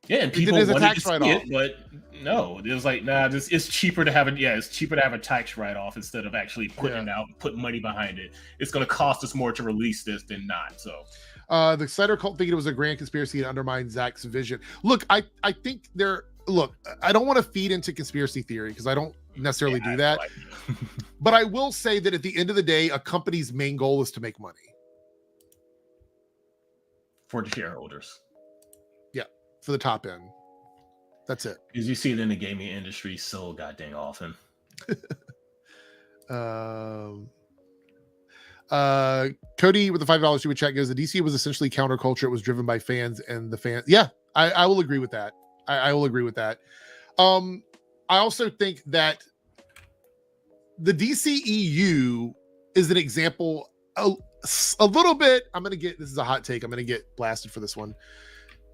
Yeah, and people wanted to see it, but no, it was like, nah, it's cheaper to have a tax write-off instead of actually putting it out, putting money behind it. It's going to cost us more to release this than not. So, the Snyder cult thinking it was a grand conspiracy to undermine Zack's vision. Look, I think I don't want to feed into conspiracy theory because I don't necessarily do that. But I will say that at the end of the day, a company's main goal is to make money for the shareholders. For the top end. That's it. Because you see it in the gaming industry so goddamn often. Cody with the $5 super chat goes, the DC was essentially counterculture. It was driven by fans and the fans. Yeah, I will agree with that. I will agree with that. I also think that the DCEU is an example a little bit. This is a hot take. I'm going to get blasted for this one.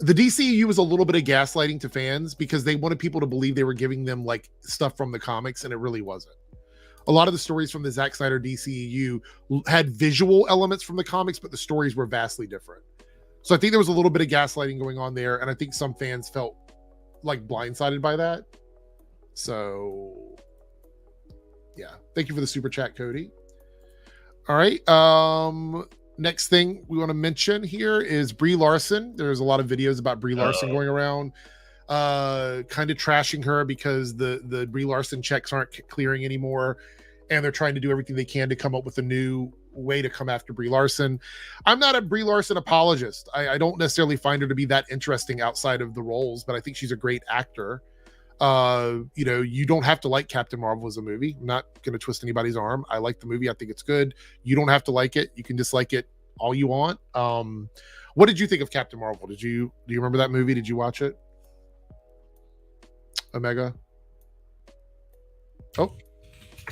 The DCEU was a little bit of gaslighting to fans because they wanted people to believe they were giving them like stuff from the comics, and it really wasn't. A lot of the stories from the Zack Snyder DCEU had visual elements from the comics, but the stories were vastly different. So I think there was a little bit of gaslighting going on there, and I think some fans felt like blindsided by that. So yeah, thank you for the super chat, Cody. All right. Next thing we want to mention here is Brie Larson. There's a lot of videos about Brie Larson going around, kind of trashing her because the Brie Larson checks aren't clearing anymore, and they're trying to do everything they can to come up with a new way to come after Brie Larson. I'm not a Brie Larson apologist. I don't necessarily find her to be that interesting outside of the roles, but I think she's a great actor. You don't have to like Captain Marvel as a movie. I'm not going to twist anybody's arm. I like the movie. I think it's good. You don't have to like it. You can dislike it all you want. What did you think of Captain Marvel? Do you remember that movie? Did you watch it? Omega? Oh,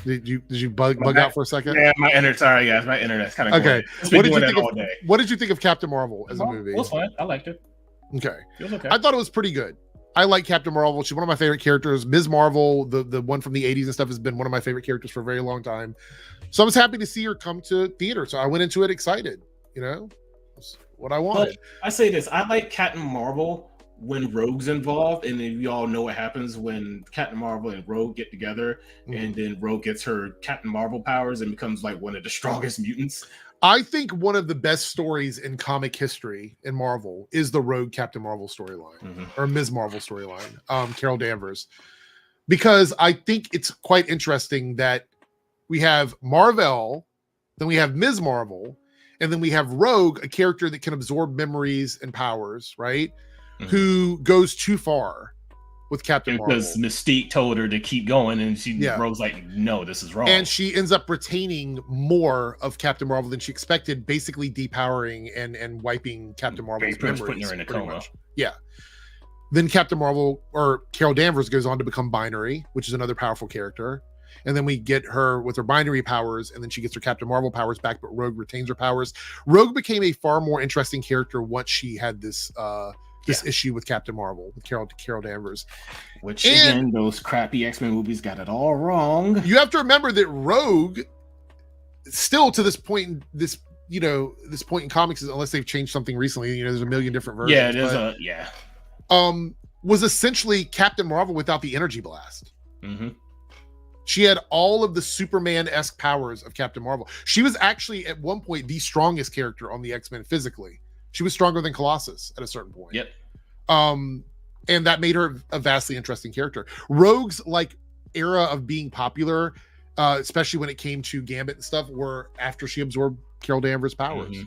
did you bug out for a second? Yeah, my internet. Sorry, guys, my internet's kind of okay. What did you think of Captain Marvel as a movie? It was fine. I liked it. Okay. It was okay. I thought it was pretty good. I like Captain Marvel. She's one of my favorite characters. Ms. Marvel, the one from the 80s and stuff, has been one of my favorite characters for a very long time. So I was happy to see her come to theater. So I went into it excited. That's what I wanted. But I say this. I like Captain Marvel when Rogue's involved. And then we all know what happens when Captain Marvel and Rogue get together. And then Rogue gets her Captain Marvel powers and becomes like one of the strongest mutants. I think one of the best stories in comic history in Marvel is the Rogue Captain Marvel storyline or Ms. Marvel storyline, Carol Danvers, because I think it's quite interesting that we have Marvel, then we have Ms. Marvel, and then we have Rogue, a character that can absorb memories and powers, right? Who goes too far with Captain Marvel. Because Mystique told her to keep going, and Rogue's like, no, this is wrong. And she ends up retaining more of Captain Marvel than she expected, basically depowering and wiping Captain Marvel's memories. Putting her in a coma. Much. Yeah. Then Captain Marvel, or Carol Danvers, goes on to become Binary, which is another powerful character. And then we get her with her Binary powers, and then she gets her Captain Marvel powers back, but Rogue retains her powers. Rogue became a far more interesting character once she had this issue with Captain Marvel, with Carol Danvers. Which, again, those crappy X-Men movies got it all wrong. You have to remember that Rogue, still to this point, this point in comics, unless they've changed something recently, there's a million different versions. Was essentially Captain Marvel without the energy blast. She had all of the Superman-esque powers of Captain Marvel. She was actually at one point the strongest character on the X-Men physically. She was stronger than Colossus at a certain point. Yep. And that made her a vastly interesting character. Rogue's like era of being popular, especially when it came to Gambit and stuff, were after she absorbed Carol Danvers' powers.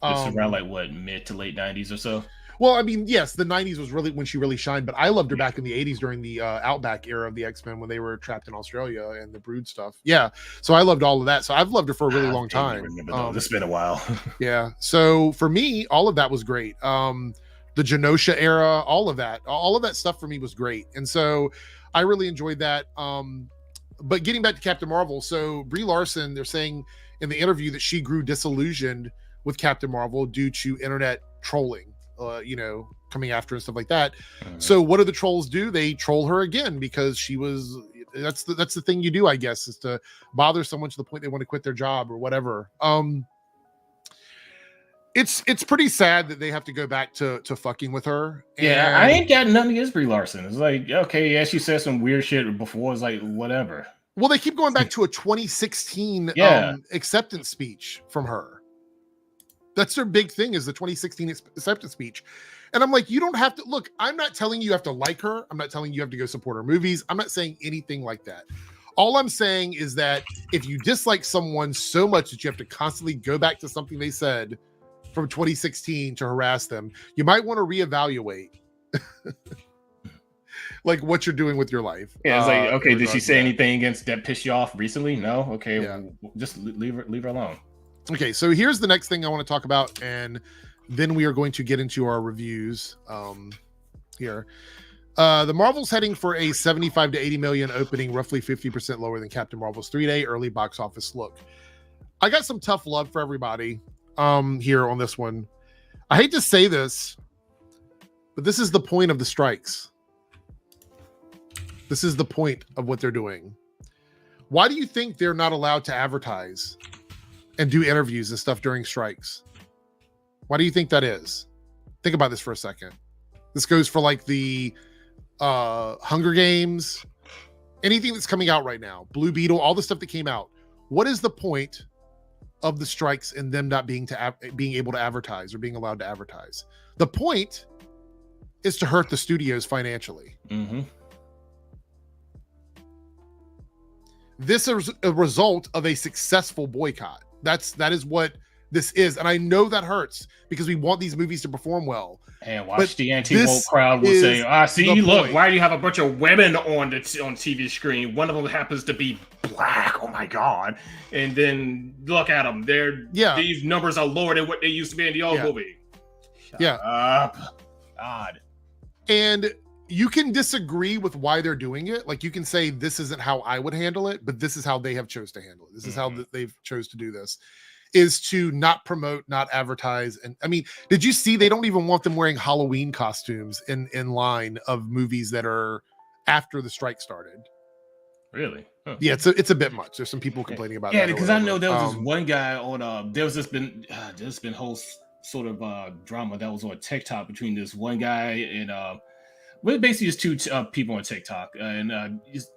It's around like what, mid to late 90s or so. Well, I mean, yes, the 90s was really when she really shined, but I loved her back in the 80s during the Outback era of the X-Men when they were trapped in Australia and the Brood stuff. Yeah, so I loved all of that. So I've loved her for a really long time. It's been a while. Yeah, so for me, all of that was great. The Genosha era, all of that stuff for me was great. And so I really enjoyed that. But getting back to Captain Marvel, so Brie Larson, they're saying in the interview that she grew disillusioned with Captain Marvel due to internet trolling. Coming after and stuff like that. So what do the trolls do? They troll her again because that's the thing you do, I guess, is to bother someone to the point they want to quit their job or whatever. It's pretty sad that they have to go back to fucking with her. Yeah, I ain't got nothing against Brie Larson. It's like, okay, yeah, she said some weird shit before. It's like, whatever. Well, they keep going back to a 2016 acceptance speech from her. That's their big thing, is the 2016 acceptance speech. And I'm like, you don't have to look. I'm not telling you have to like her. I'm not telling you have to go support her movies. I'm not saying anything like that. All I'm saying is that if you dislike someone so much that you have to constantly go back to something they said from 2016 to harass them, you might want to reevaluate like what you're doing with your life. Yeah, it's like, okay, did she say anything against that pissed you off recently? No? Okay, just leave her alone. Okay, so here's the next thing I want to talk about, and then we are going to get into our reviews here. The Marvel's heading for a 75 to 80 million opening, roughly 50% lower than Captain Marvel's 3-day early box office look. I got some tough love for everybody here on this one. I hate to say this, but this is the point of the strikes. This is the point of what they're doing. Why do you think they're not allowed to advertise and do interviews and stuff during strikes? Why do you think that is? Think about this for a second. This goes for like the Hunger Games, anything that's coming out right now, Blue Beetle, all the stuff that came out. What is the point of the strikes and them not being able to advertise or being allowed to advertise? The point is to hurt the studios financially. This is a result of a successful boycott. That is what this is. And I know that hurts because we want these movies to perform well. And watch the anti-woke crowd will say, see, look, why do you have a bunch of women on TV screen? One of them happens to be black. Oh my God. And then look at them. These numbers are lower than what they used to be in the old movie. Shut up. God. And you can disagree with why they're doing it. Like, you can say, this isn't how I would handle it, but this is how they have chose to handle it. This is how they've chose to do this, is to not promote, not advertise. And I mean, did you see, they don't even want them wearing Halloween costumes in line of movies that are after the strike started. Really? Huh. Yeah, it's a bit much. There's some people complaining about that. Yeah, because I know there was this one guy on, there's been whole sort of drama that was on TikTok between this one guy and, well, basically just two people on TikTok, and just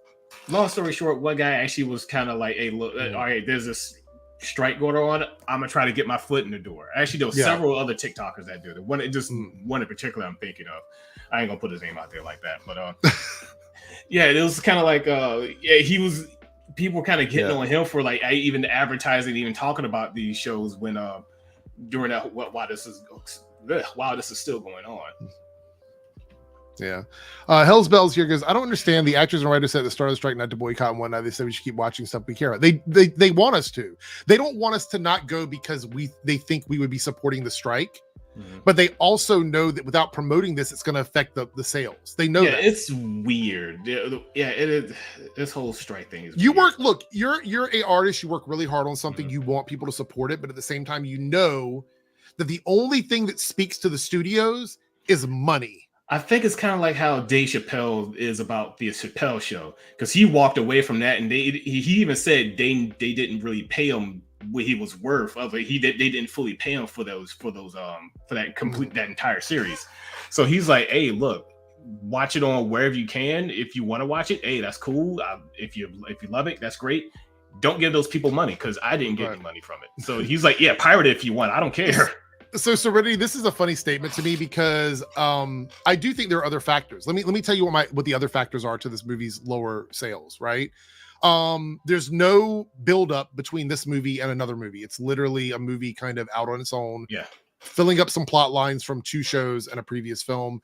long story short, one guy actually was kind of like, "Hey, look, all right, there's this strike going on. I'm gonna try to get my foot in the door." Actually, there was several other TikTokers that do it. One in particular I'm thinking of. I ain't gonna put his name out there like that, but yeah, it was kind of like people were kind of getting on him for like even advertising, even talking about these shows when during that while this is still going on. Yeah. Hell's Bells here goes, I don't understand. The actors and writers said at the start of the strike not to boycott and whatnot. They said we should keep watching stuff we care about. They want us to. They don't want us to not go because they think we would be supporting the strike. But they also know that without promoting this, it's going to affect the sales. They know that. It's weird. Yeah, it is. This whole strike thing is weird. You're an artist. You work really hard on something. You want people to support it. But at the same time, you know that the only thing that speaks to the studios is money. I think it's kind of like how Dave Chappelle is about the Chappelle Show, because he walked away from that, and he even said they didn't really pay him what he was worth. They didn't fully pay him for that entire series. So he's like, hey, look, watch it on wherever you can. If you want to watch it, hey, that's cool. If you love it, that's great. Don't give those people money, because I didn't get any money from it. So he's like, yeah, pirate it if you want. I don't care. So Serenity, this is a funny statement to me, because I do think there are other factors. Let me tell you what the other factors are to this movie's lower sales, right? There's no buildup between this movie and another movie. It's literally a movie kind of out on its own. Yeah. Filling up some plot lines from 2 shows and a previous film.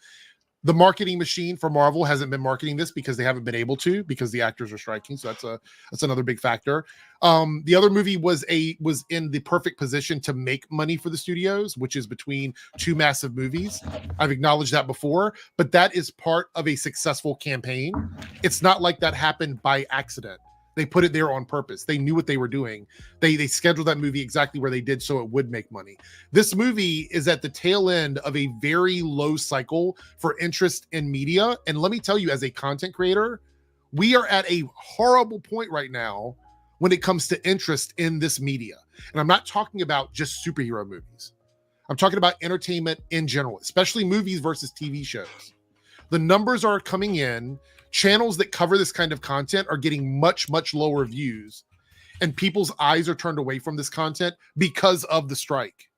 The marketing machine for Marvel hasn't been marketing this because they haven't been able to, because the actors are striking. So that's another big factor. The other movie was in the perfect position to make money for the studios, which is between 2 massive movies. I've acknowledged that before, but that is part of a successful campaign. It's not like that happened by accident. They put it there on purpose. They knew what they were doing. They scheduled that movie exactly where they did so it would make money. This movie is at the tail end of a very low cycle for interest in media. And let me tell you, as a content creator, we are at a horrible point right now when it comes to interest in this media. And I'm not talking about just superhero movies. I'm talking about entertainment in general, especially movies versus TV shows. The numbers are coming in. Channels that cover this kind of content are getting much, much lower views, and people's eyes are turned away from this content because of the strike.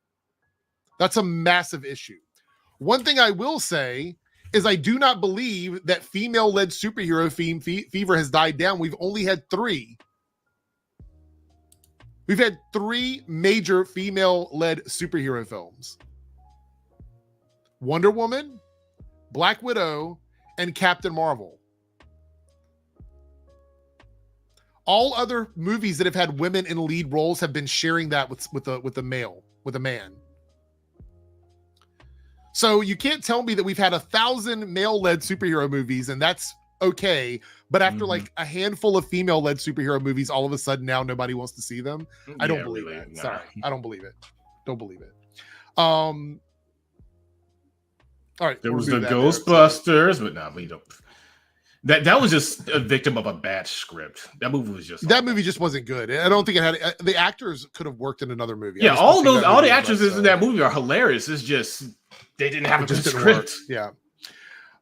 That's a massive issue. One thing I will say is I do not believe that female-led superhero fever has died down. We've only had 3. We've had 3 major female-led superhero films. Wonder Woman, Black Widow, and Captain Marvel. All other movies that have had women in lead roles have been sharing that with a man. So you can't tell me that we've had 1,000 male-led superhero movies and that's okay, but after like a handful of female-led superhero movies, all of a sudden now nobody wants to see them. I don't believe it. Nah. Sorry, I don't believe it. Don't believe it. All right, there was the Ghostbusters, but no, we don't. That was just a victim of a bad script. That movie just wasn't good. I don't think it had the actors could have worked in another movie. Yeah, all the actresses in that movie are hilarious. It's just they didn't have a good script. Yeah.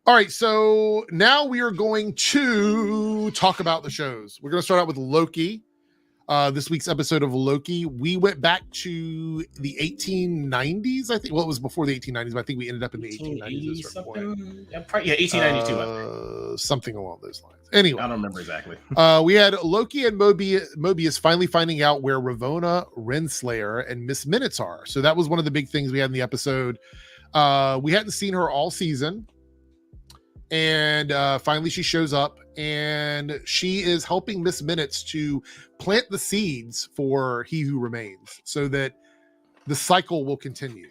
All right, so now we are going to talk about the shows. We're going to start out with Loki. This week's episode of Loki, we went back to the 1890s, I think. Well, it was before the 1890s, but I think we ended up in the 1890s at a certain point. Yeah, 1892. Something along those lines. Anyway. I don't remember exactly. We had Loki and Mobius finally finding out where Ravonna, Renslayer, and Miss Minutes are. So that was one of the big things we had in the episode. We hadn't seen her all season. And finally she shows up, and she is helping Miss Minutes to plant the seeds for He Who Remains so that the cycle will continue.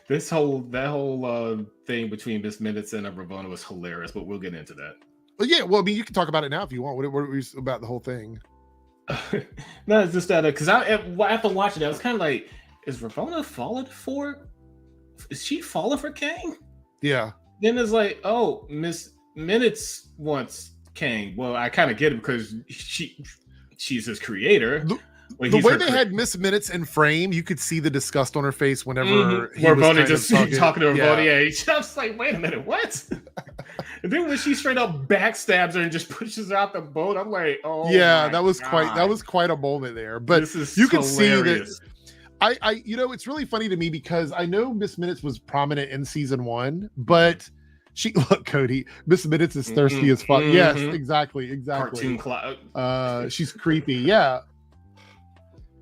That whole thing between Miss Minutes and Ravonna was hilarious, but we'll get into that. Well, yeah, well, I mean, you can talk about it now if you want. What about the whole thing? No, it's just that because after watching it, I was kind of like, is Ravonna falling for? Is she falling for Kang? Yeah. Then it's like, oh, Miss Minutes wants Kang. Well, I kind of get it because she's his creator. The way they had Miss Minutes in frame, you could see the disgust on her face whenever he was Ravonna just talking to Ravonna. Yeah. I was like, wait a minute, what? And then when she straight up backstabs her and just pushes her out the boat, I'm like, oh yeah, that was quite a moment there. But you can see that. I it's really funny to me because I know Miss Minutes was prominent in season 1, but Cody, Miss Minutes is thirsty as fuck. Yes, exactly. Cartoon cloud. She's creepy. Yeah.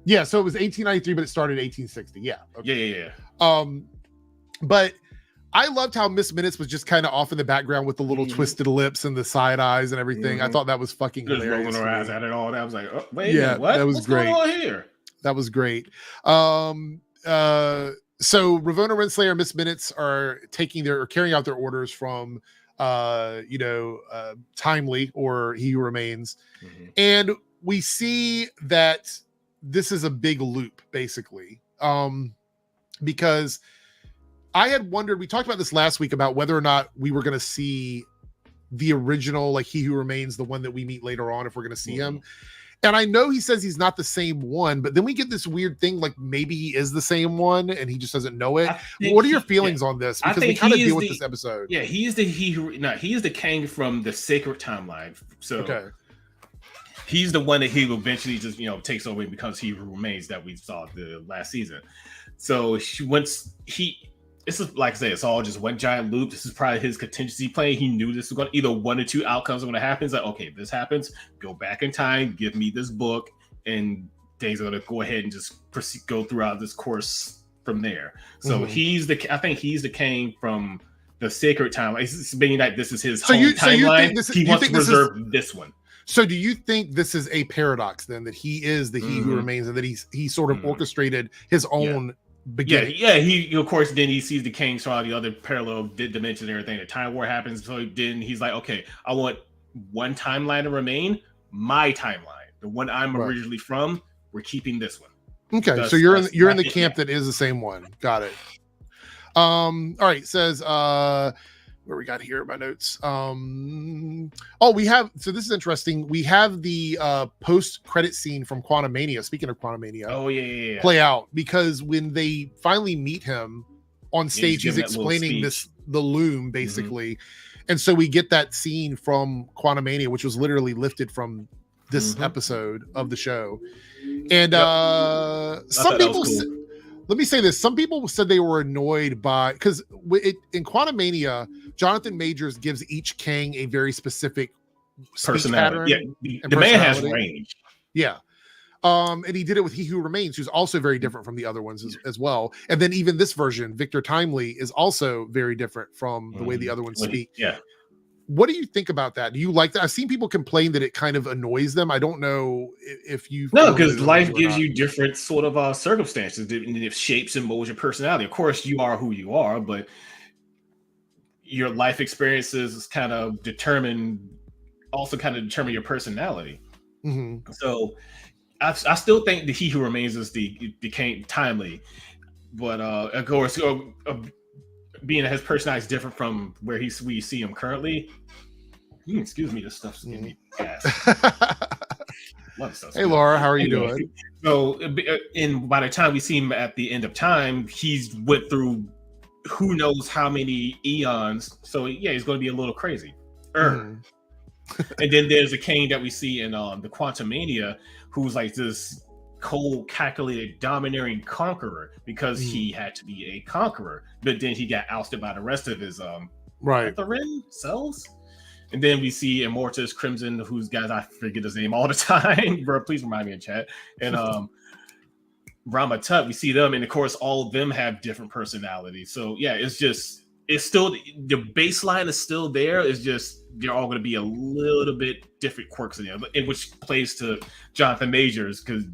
Yeah, so it was 1893, but it started 1860. Yeah. Okay. Yeah. But I loved how Miss Minutes was just kind of off in the background with the little twisted lips and the side eyes and everything. I thought that was fucking just hilarious. Rolling her eyes at it all. That was like, oh, wait, yeah, what? That was What's great. going on here? That was great. So Ravonna, Renslayer, and Miss Minutes are carrying out their orders from Timely or He Who Remains. And we see that this is a big loop, basically. Because I had wondered, we talked about this last week about whether or not we were going to see the original, like He Who Remains, the one that we meet later on, if we're going to see him. And I know he says he's not the same one, but then we get this weird thing like maybe he is the same one and he just doesn't know it. What are your feelings on this? Because we kind of deal with this episode. Yeah, he is the Kang from the sacred timeline. So he's the one that he will eventually just takes over and becomes He Who Remains that we saw the last season. So this is like I say, it's all just one giant loop. This is probably his contingency plan. He knew this was going to either one or two outcomes are going to happen. It's like, okay, if this happens, go back in time, give me this book, and things are going to go ahead and just go throughout this course from there. So I think he's the Kang from the sacred timeline. It's being that this is his timeline. He wants to preserve this one. So do you think this is a paradox then, that he is the He Who Remains and that he sort of orchestrated his own beginning? Yeah. He of course then he sees the Kangs from all the other parallel dimensions and everything. The time war happens, so then he's like, okay, I want one timeline to remain, my timeline, the one I'm originally from. We're keeping this one. Okay, so you're in the camp that is the same one. Got it. All right. It says where we got here in my notes. We have, so this is interesting. We have the post-credit scene from Quantumania. Speaking of Quantumania, play out, because when they finally meet him on stage, he's explaining the loom basically. And so we get that scene from Quantumania, which was literally lifted from this episode of the show. And some people let me say this. Some people said they were annoyed because in Quantumania, Jonathan Majors gives each Kang a very specific personality. Yeah, the man has range. Yeah. And he did it with He Who Remains, who's also very different from the other ones as well. And then even this version, Victor Timely, is also very different from the way the other ones speak. Yeah. What do you think about that? Do you like that? I've seen people complain that it kind of annoys them. I don't know if you... No, because life gives you different sort of circumstances. It shapes and molds your personality. Of course, you are who you are, but your life experiences kind of determine your personality. Mm-hmm. So I still think the He Who Remains is the Kang Timely, but of course, being that his personality is different from where we see him currently. Excuse me, this stuff's giving me gas. Hey, Laura, how are you doing? So, by the time we see him at the end of time, he's went through who knows how many eons. So yeah, he's going to be a little crazy. And then there's a Kang that we see in the Quantumania, who's like this cold, calculated, domineering conqueror because he had to be a conqueror, but then he got ousted by the rest of his selves. And then we see Immortus Crimson, whose guys I forget his name all the time. Bro, please remind me in chat. And Rama Tut, we see them, and of course all of them have different personalities. So yeah, it's still the baseline is still there. It's just they're all going to be a little bit different quirks in there, which plays to Jonathan Majors because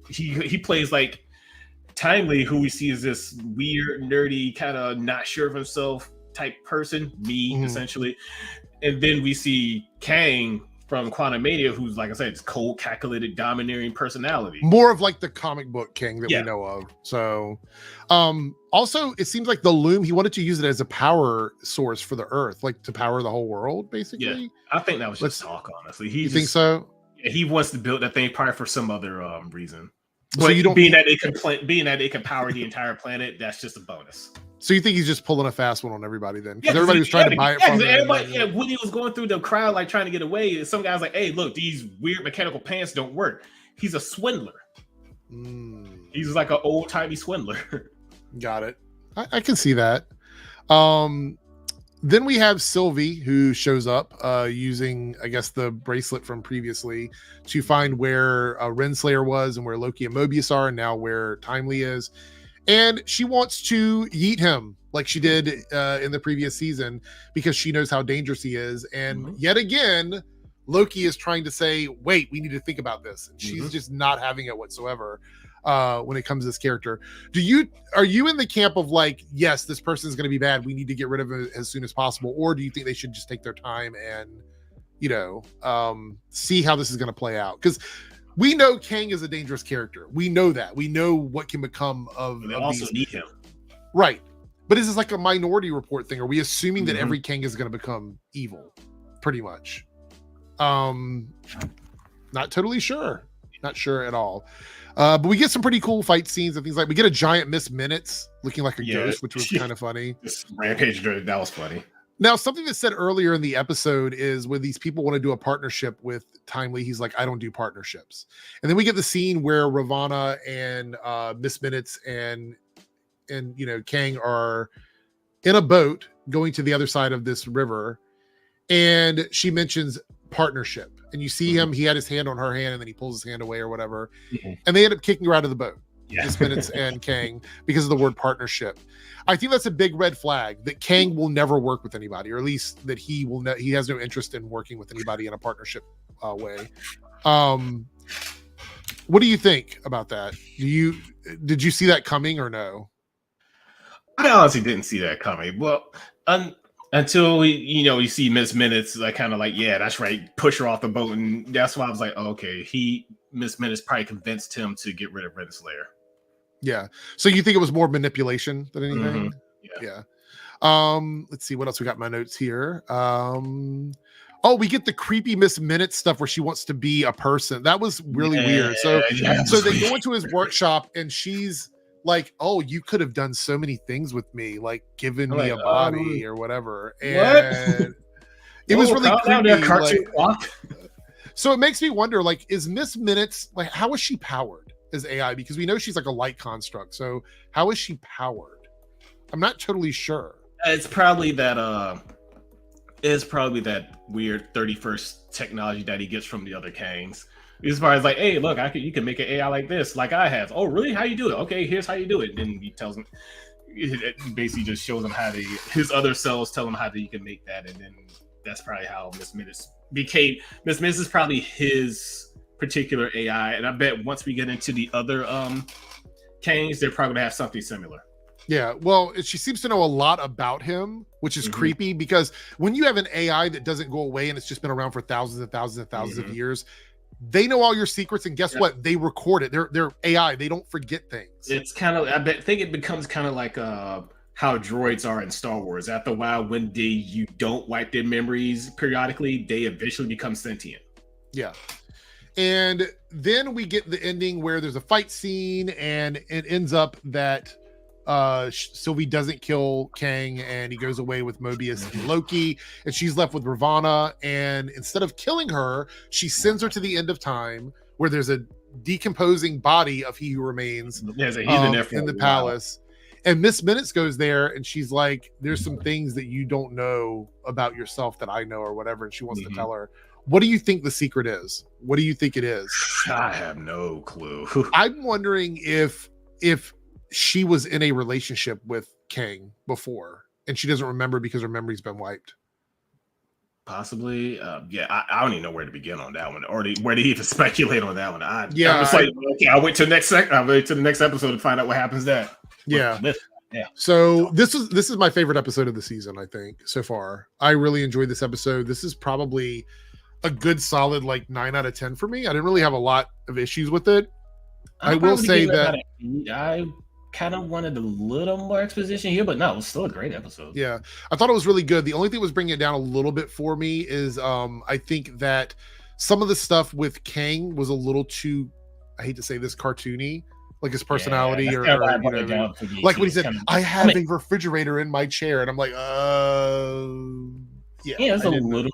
he plays like Timely, who we see as this weird, nerdy, kind of not sure of himself type person, essentially. And then we see Kang from Quantumania, who's, like I said, it's cold, calculated, domineering personality. More of like the comic book Kang that we know of. So, also, it seems like the loom, he wanted to use it as a power source for the Earth, like to power the whole world, basically. Yeah, I think that was just talk, honestly. You think so? Yeah, he wants to build that thing probably for some other reason. So but you don't being that they can power the entire planet, that's just a bonus. So you think he's just pulling a fast one on everybody then? Because everybody was trying to buy it from him. When he was going through the crowd, like trying to get away, some guy's like, hey, look, these weird mechanical pants don't work. He's a swindler. He's like an old-timey swindler. Got it. I can see that. Then we have Sylvie, who shows up using, I guess, the bracelet from previously to find where Renslayer was and where Loki and Mobius are, and now where Timely is. And she wants to yeet him like she did in the previous season because she knows how dangerous he is. And yet again, Loki is trying to say, wait, we need to think about this. And she's just not having it whatsoever when it comes to this character. Are you in the camp of like, yes, this person is going to be bad, we need to get rid of it as soon as possible? Or do you think they should just take their time and, see how this is going to play out? Because we know Kang is a dangerous character. We know that. We know what can become of. They also need him, right? But is this like a Minority Report thing? Are we assuming that every Kang is going to become evil? Pretty much. Not totally sure. Not sure at all. But we get some pretty cool fight scenes and things like we get a giant Miss Minutes looking like a ghost, which was kind of funny. This rampage, that was funny. Now, something that's said earlier in the episode is when these people want to do a partnership with Timely, he's like, I don't do partnerships. And then we get the scene where Ravana and Miss Minutes and Kang are in a boat going to the other side of this river. And she mentions partnership. And you see him, he had his hand on her hand and then he pulls his hand away or whatever. And they end up kicking her out of the boat. Miss Minutes and Kang because of the word partnership. I think that's a big red flag that Kang will never work with anybody, or at least that he has no interest in working with anybody in a partnership way. What do you think about that? Did you see that coming or no? I honestly didn't see that coming. Well, until you see Miss Minutes like kind of like, yeah, that's right, push her off the boat, and that's why I was like, oh, okay, Miss Minutes probably convinced him to get rid of Renslayer. Yeah. So you think it was more manipulation than anything? Yeah. Let's see what else we got in my notes here. We get the creepy Miss Minutes stuff where she wants to be a person. That was really weird. So they go into his workshop and she's like, oh, you could have done so many things with me, like given me a body or whatever. And it was really creepy. So it makes me wonder, like, is Miss Minutes, like, how is she powered as AI? Because we know she's like a light construct. So how is she powered? I'm not totally sure. It's probably that weird 31st technology that he gets from the other Kangs. As far as like, hey, look, you can make an AI like this, like I have. Oh, really? How you do it? Okay, here's how you do it. And then he tells him, it basically just shows him how his other cells tell him how you can make that. And then that's probably how Miss Minutes became. Miss Minutes is probably his particular AI, and I bet once we get into the other Kangs, they're probably gonna have something similar. Yeah, well, she seems to know a lot about him, which is creepy because when you have an AI that doesn't go away and it's just been around for thousands and thousands and thousands of years, they know all your secrets, and guess what? They record it. They're AI. They don't forget things. It's kind of, think it becomes kind of like how droids are in Star Wars. After a while, when you don't wipe their memories periodically, they eventually become sentient. Yeah. And then we get the ending where there's a fight scene and it ends up that Sylvie doesn't kill Kang and he goes away with Mobius and Loki, and she's left with Ravana, and instead of killing her, she sends her to the end of time where there's a decomposing body of He Who Remains in the palace. And Miss Minutes goes there and she's like, there's some things that you don't know about yourself that I know or whatever, and she wants to tell her. What do you think the secret is? What do you think it is? I have no clue. I'm wondering if she was in a relationship with Kang before and she doesn't remember because her memory's been wiped. Possibly. I don't even know where to begin on that one, or where to even speculate on that one. I'll wait till the next episode to find out what happens there. Yeah. So this is my favorite episode of the season, I think, so far. I really enjoyed this episode. This is probably a good solid like 9 out of 10 for me. I didn't really have a lot of issues with it. I will say that I kind of wanted a little more exposition here, but no, it was still a great episode. Yeah, I thought it was really good. The only thing that was bringing it down a little bit for me is I think that some of the stuff with Kang was a little too, I hate to say this, cartoony, like his personality, like when he said, I have a refrigerator in my chair, and I'm like, it's a little.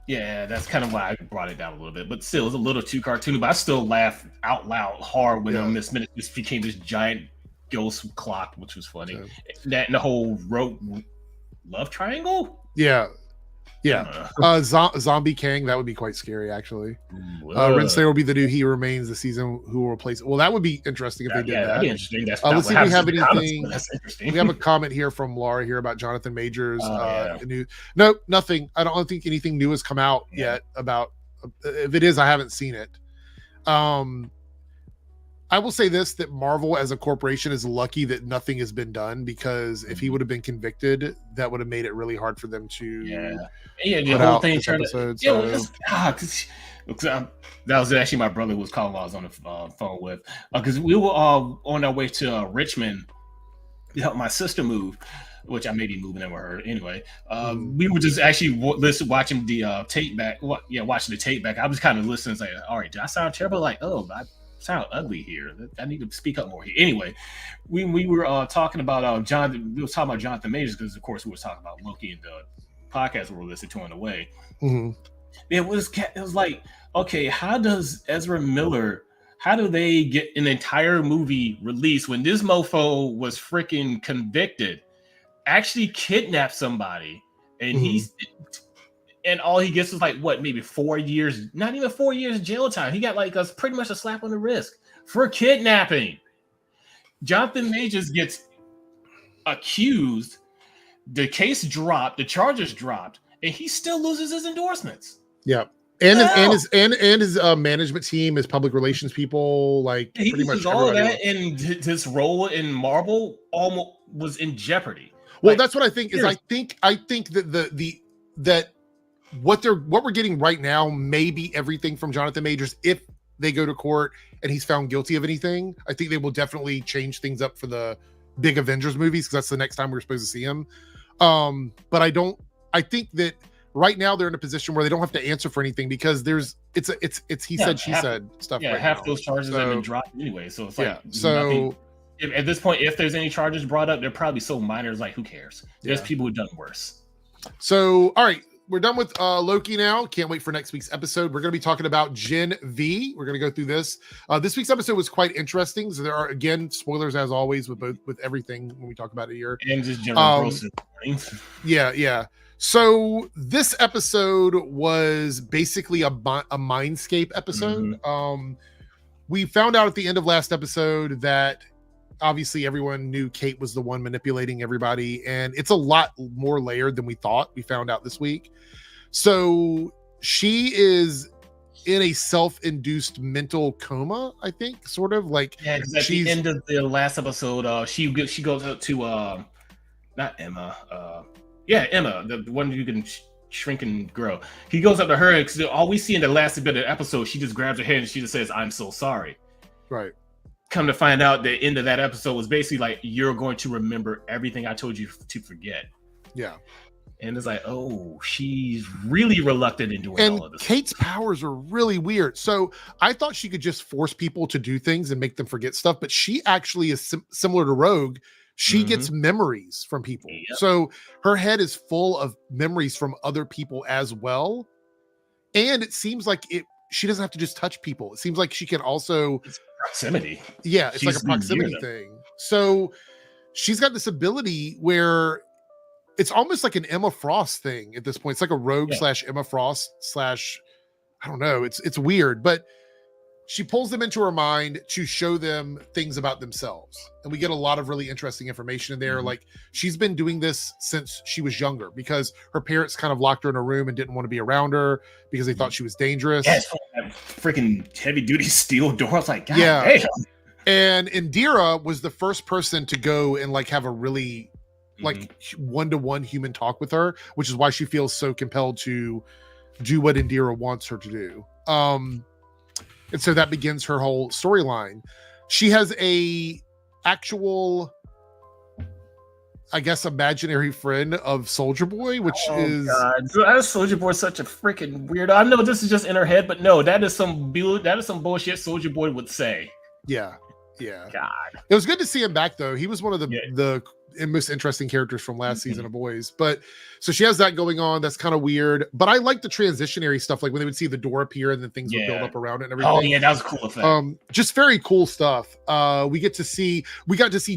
Yeah, that's kind of why I brought it down a little bit, but still, it was a little too cartoony. But I still laughed out loud hard when Miss Minutes just became this giant ghost clock, which was funny. That and the whole love triangle. Yeah. Zombie Kang, that would be quite scary, actually. Renslayer will be the new He Remains the season who will replace it. Well, that would be interesting if they did that. That'd be interesting. Let's see if we have anything. That's interesting. We have a comment here from Laura here about Jonathan Majors. No, nothing. I don't think anything new has come out yet about. If it is, I haven't seen it. I will say this, that Marvel as a corporation is lucky that nothing has been done, because if he would have been convicted, that would have made it really hard for them to the whole thing turned that was actually my brother who was calling while I was on the phone with, because we were all on our way to Richmond to help my sister move. which I may be moving in with her anyway. We were just actually watching the tape back. Watching the tape back. I was kind of listening, like, all right, did I sound terrible? Like, oh, I sound ugly here. I need to speak up more here. Anyway, we were talking about Jonathan. We were talking about Jonathan Majors because, of course, we were talking about Loki and the podcast we were listening to on the way. It was like, okay, how does Ezra Miller? How do they get an entire movie released when this mofo was freaking convicted, actually kidnapped somebody, and and all he gets is like what, maybe 4 years, not even 4 years jail time. He got like pretty much a slap on the wrist for kidnapping. Jonathan Majors gets accused, the case dropped, the charges dropped, and he still loses his endorsements. Yeah. And his management team, his public relations people, like he pretty much all of that, and his role in Marvel almost was in jeopardy. Well, like, that's what I think is. I think that that what we're getting right now may be everything from Jonathan Majors. If they go to court and he's found guilty of anything, I think they will definitely change things up for the big Avengers movies, because that's the next time we're supposed to see him. But I think that right now they're in a position where they don't have to answer for anything, because it's he said, she said stuff. Yeah, right half now. Those charges have been dropped anyway. So it's like, so at this point, if there's any charges brought up, they're probably so minor, it's like, who cares? There's people who've done worse. So, all right, we're done with Loki now. Can't wait for next week's episode. We're going to be talking about Gen V. We're going to go through this. This week's episode was quite interesting. So there are, again, spoilers as always with everything when we talk about it here. And just general Yeah. So this episode was basically a Mindscape episode. We found out at the end of last episode that obviously everyone knew Kate was the one manipulating everybody, and it's a lot more layered than we thought. We found out this week. So she is in a self-induced mental coma, I think, sort of like. Yeah, because at the end of the last episode, she goes up to not Emma. Emma, the one who can shrink and grow. He goes up to her, and all we see in the last bit of the episode, she just grabs her head and she just says, "I'm so sorry." Right. Come to find out, the end of that episode was basically like, you're going to remember everything I told you to forget. Yeah. And it's like, oh, she's really reluctant in doing all of this. Kate's powers are really weird. So I thought she could just force people to do things and make them forget stuff, but she actually is similar to Rogue. She gets memories from people. Yep. So her head is full of memories from other people as well. And it seems like she doesn't have to just touch people. It seems like she can also... It's proximity. Yeah, it's like a proximity thing. So she's got this ability where it's almost like an Emma Frost thing at this point. It's like a Rogue / Emma Frost / I don't know. It's weird, but she pulls them into her mind to show them things about themselves. And we get a lot of really interesting information in there. Like, she's been doing this since she was younger, because her parents kind of locked her in a room and didn't want to be around her because they thought she was dangerous. Yeah, it's that freaking heavy duty steel door. I was like, God damn. And Indira was the first person to go and like have a really like one-to-one human talk with her, which is why she feels so compelled to do what Indira wants her to do. And so that begins her whole storyline. She has a actual, I guess, imaginary friend of Soldier Boy, which is... God. Soldier Boy is such a freaking weirdo. I know this is just in her head, but no, that is some bullshit Soldier Boy would say. Yeah. God. It was good to see him back, though. He was one of the most interesting characters from last season of Boys. But so she has that going on. That's kind of weird. But I like the transitionary stuff, like when they would see the door appear and then things would build up around it and everything. Oh yeah, that was a cool effect. Just very cool stuff. We got to see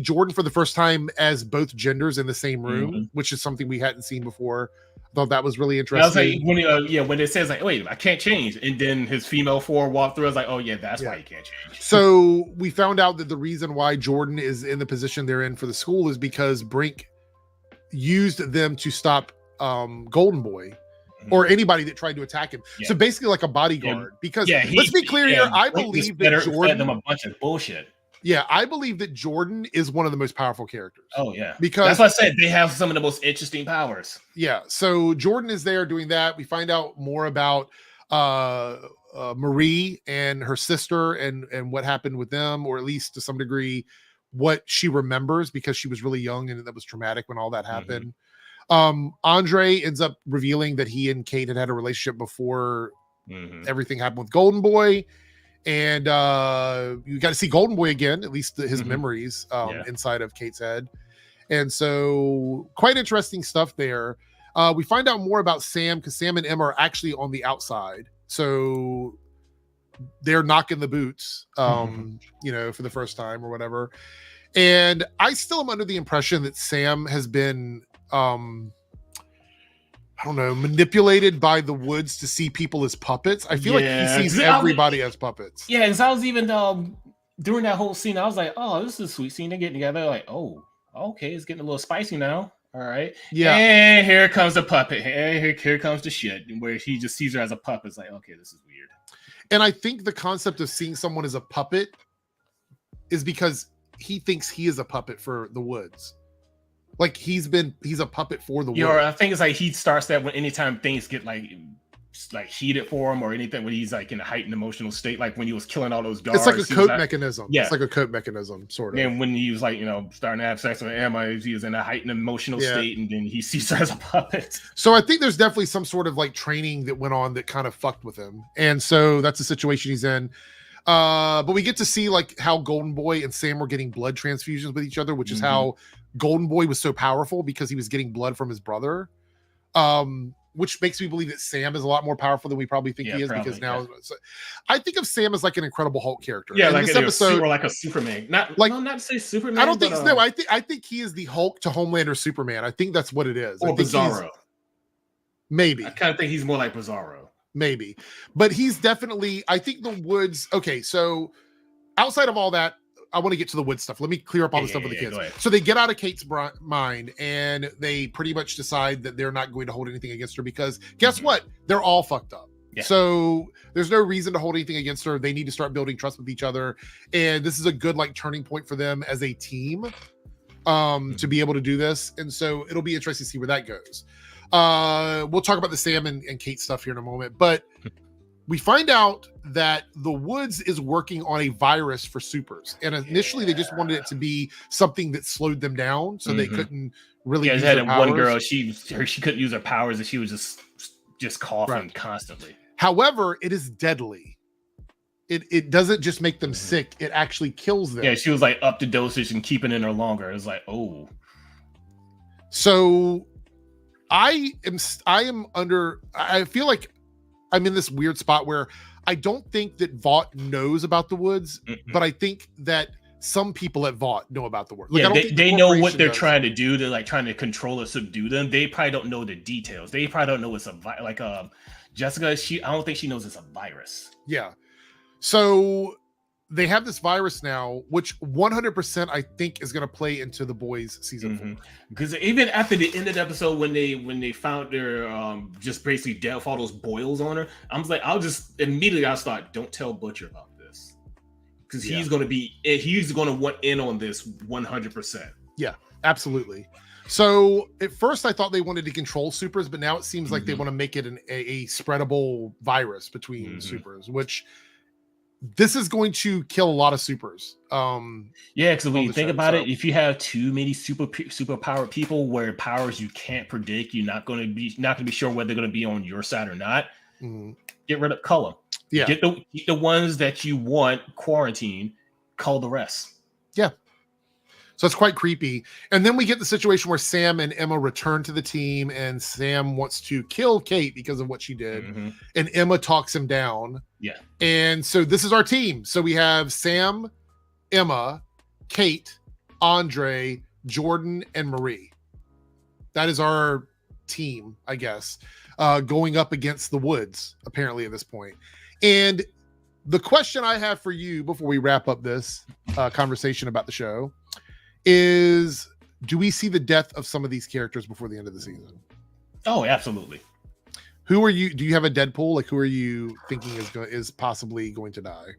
Jordan for the first time as both genders in the same room, which is something we hadn't seen before. I thought that was really interesting. I was like, when it says like, wait, I can't change, and then his female form walked through, I was like, oh yeah, that's why you can't change. So we found out that the reason why Jordan is in the position they're in for the school is because Brink used them to stop Golden Boy or anybody that tried to attack him. So basically like a bodyguard. Because let's be clear here, I believe that Jordan fed them a bunch of bullshit. Yeah, I believe that Jordan is one of the most powerful characters. Oh, yeah. Because that's why I said they have some of the most interesting powers. Yeah, so Jordan is there doing that. We find out more about Marie and her sister and what happened with them, or at least to some degree what she remembers because she was really young and that was traumatic when all that happened. Andre ends up revealing that he and Kate had a relationship before everything happened with Golden Boy. And you got to see Golden Boy again, at least his memories inside of Kate's head. And so quite interesting stuff there. We find out more about Sam because Sam and Emma are actually on the outside. So they're knocking the boots, you know, for the first time or whatever. And I still am under the impression that Sam has been, I don't know, manipulated by the Woods to see people as puppets. I feel like he sees everybody as puppets. Yeah, because I was even during that whole scene, I was like, oh, this is a sweet scene. They're getting together. Like, oh, okay, it's getting a little spicy now. All right. Yeah. And here comes the puppet. Hey, here comes the shit where he just sees her as a puppet. It's like, okay, this is weird. And I think the concept of seeing someone as a puppet is because he thinks he is a puppet for the Woods. Like he's a puppet for the Woods. I think it's like he starts that when anytime things get like heated for him or anything when he's like in a heightened emotional state, like when he was killing all those guards. It's like a coat mechanism. Yeah. It's like a coat mechanism, sort of. And when he was like, you know, starting to have sex with Emma, he was in a heightened emotional state and then he sees her as a puppet. So I think there's definitely some sort of like training that went on that kind of fucked with him. And so that's the situation he's in. But we get to see like how Golden Boy and Sam were getting blood transfusions with each other, which is how Golden Boy was so powerful because he was getting blood from his brother. Which makes me believe that Sam is a lot more powerful than we probably think he is because now I think of Sam as like an Incredible Hulk character. Yeah, like this episode, or like a Superman. Not to say Superman. I don't think no. I think he is the Hulk to Homelander Superman. I think that's what it is. Or Bizarro. Maybe. I kind of think he's more like Bizarro. Maybe. But he's definitely, I think the Woods. Okay, so outside of all that, I want to get to the Wood stuff. Let me clear up all the stuff with the kids. So they get out of Kate's mind and they pretty much decide that they're not going to hold anything against her because guess what? They're all fucked up. Yeah. So there's no reason to hold anything against her. They need to start building trust with each other. And this is a good like turning point for them as a team to be able to do this. And so it'll be interesting to see where that goes. We'll talk about the Sam and Kate stuff here in a moment, but we find out that the Woods is working on a virus for supers. And initially they just wanted it to be something that slowed them down. So they couldn't really use their powers. One girl, she couldn't use her powers and she was just coughing constantly. However, it is deadly. It doesn't just make them sick. It actually kills them. Yeah, she was like up to dosage and keeping in her longer. It was like, oh. So I feel like I'm in this weird spot where I don't think that Vought knows about the Woods, but I think that some people at Vought know about the Woods. Like, they know what they're trying to do. They're like trying to control or subdue them. They probably don't know the details. They probably don't know it's Jessica. I don't think she knows it's a virus. Yeah. So they have this virus now, which 100% I think is going to play into the Boys season 4. Because even after the end of the episode, when they found their just basically death, all those boils on her, I'll start. Don't tell Butcher about this because he's going to want in on this 100%. Yeah, absolutely. So at first I thought they wanted to control supers, but now it seems like they want to make it a spreadable virus between supers, which. This is going to kill a lot of supers. Because when you think about it, if you have too many super powered people where powers you can't predict, you're not going to be sure whether they're going to be on your side or not. Get rid of color. Yeah, get the ones that you want quarantine. Cull the rest. Yeah. So it's quite creepy. And then we get the situation where Sam and Emma return to the team, and Sam wants to kill Kate because of what she did, and Emma talks him down. Yeah. And so this is our team. So we have Sam, Emma, Kate, Andre, Jordan, and Marie. That is our team, I guess, going up against the Woods, apparently at this point. And the question I have for you before we wrap up this conversation about the show is, do we see the death of some of these characters before the end of the season? Oh, absolutely. Who are you? Do you have a Deadpool? Like, who are you thinking is possibly going to die?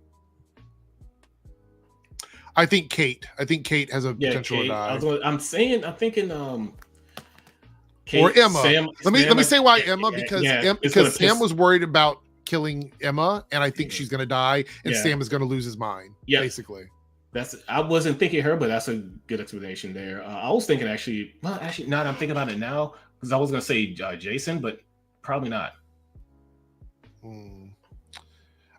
I think Kate. I think Kate has a potential to die. I'm thinking Kate, or Emma. Let me say why Emma, because Sam was worried about killing Emma, and I think she's going to die, and Sam is going to lose his mind. Yeah, basically. I wasn't thinking her, but that's a good explanation there. I was thinking actually, now that I'm thinking about it now, because I was gonna say Jason, but probably not.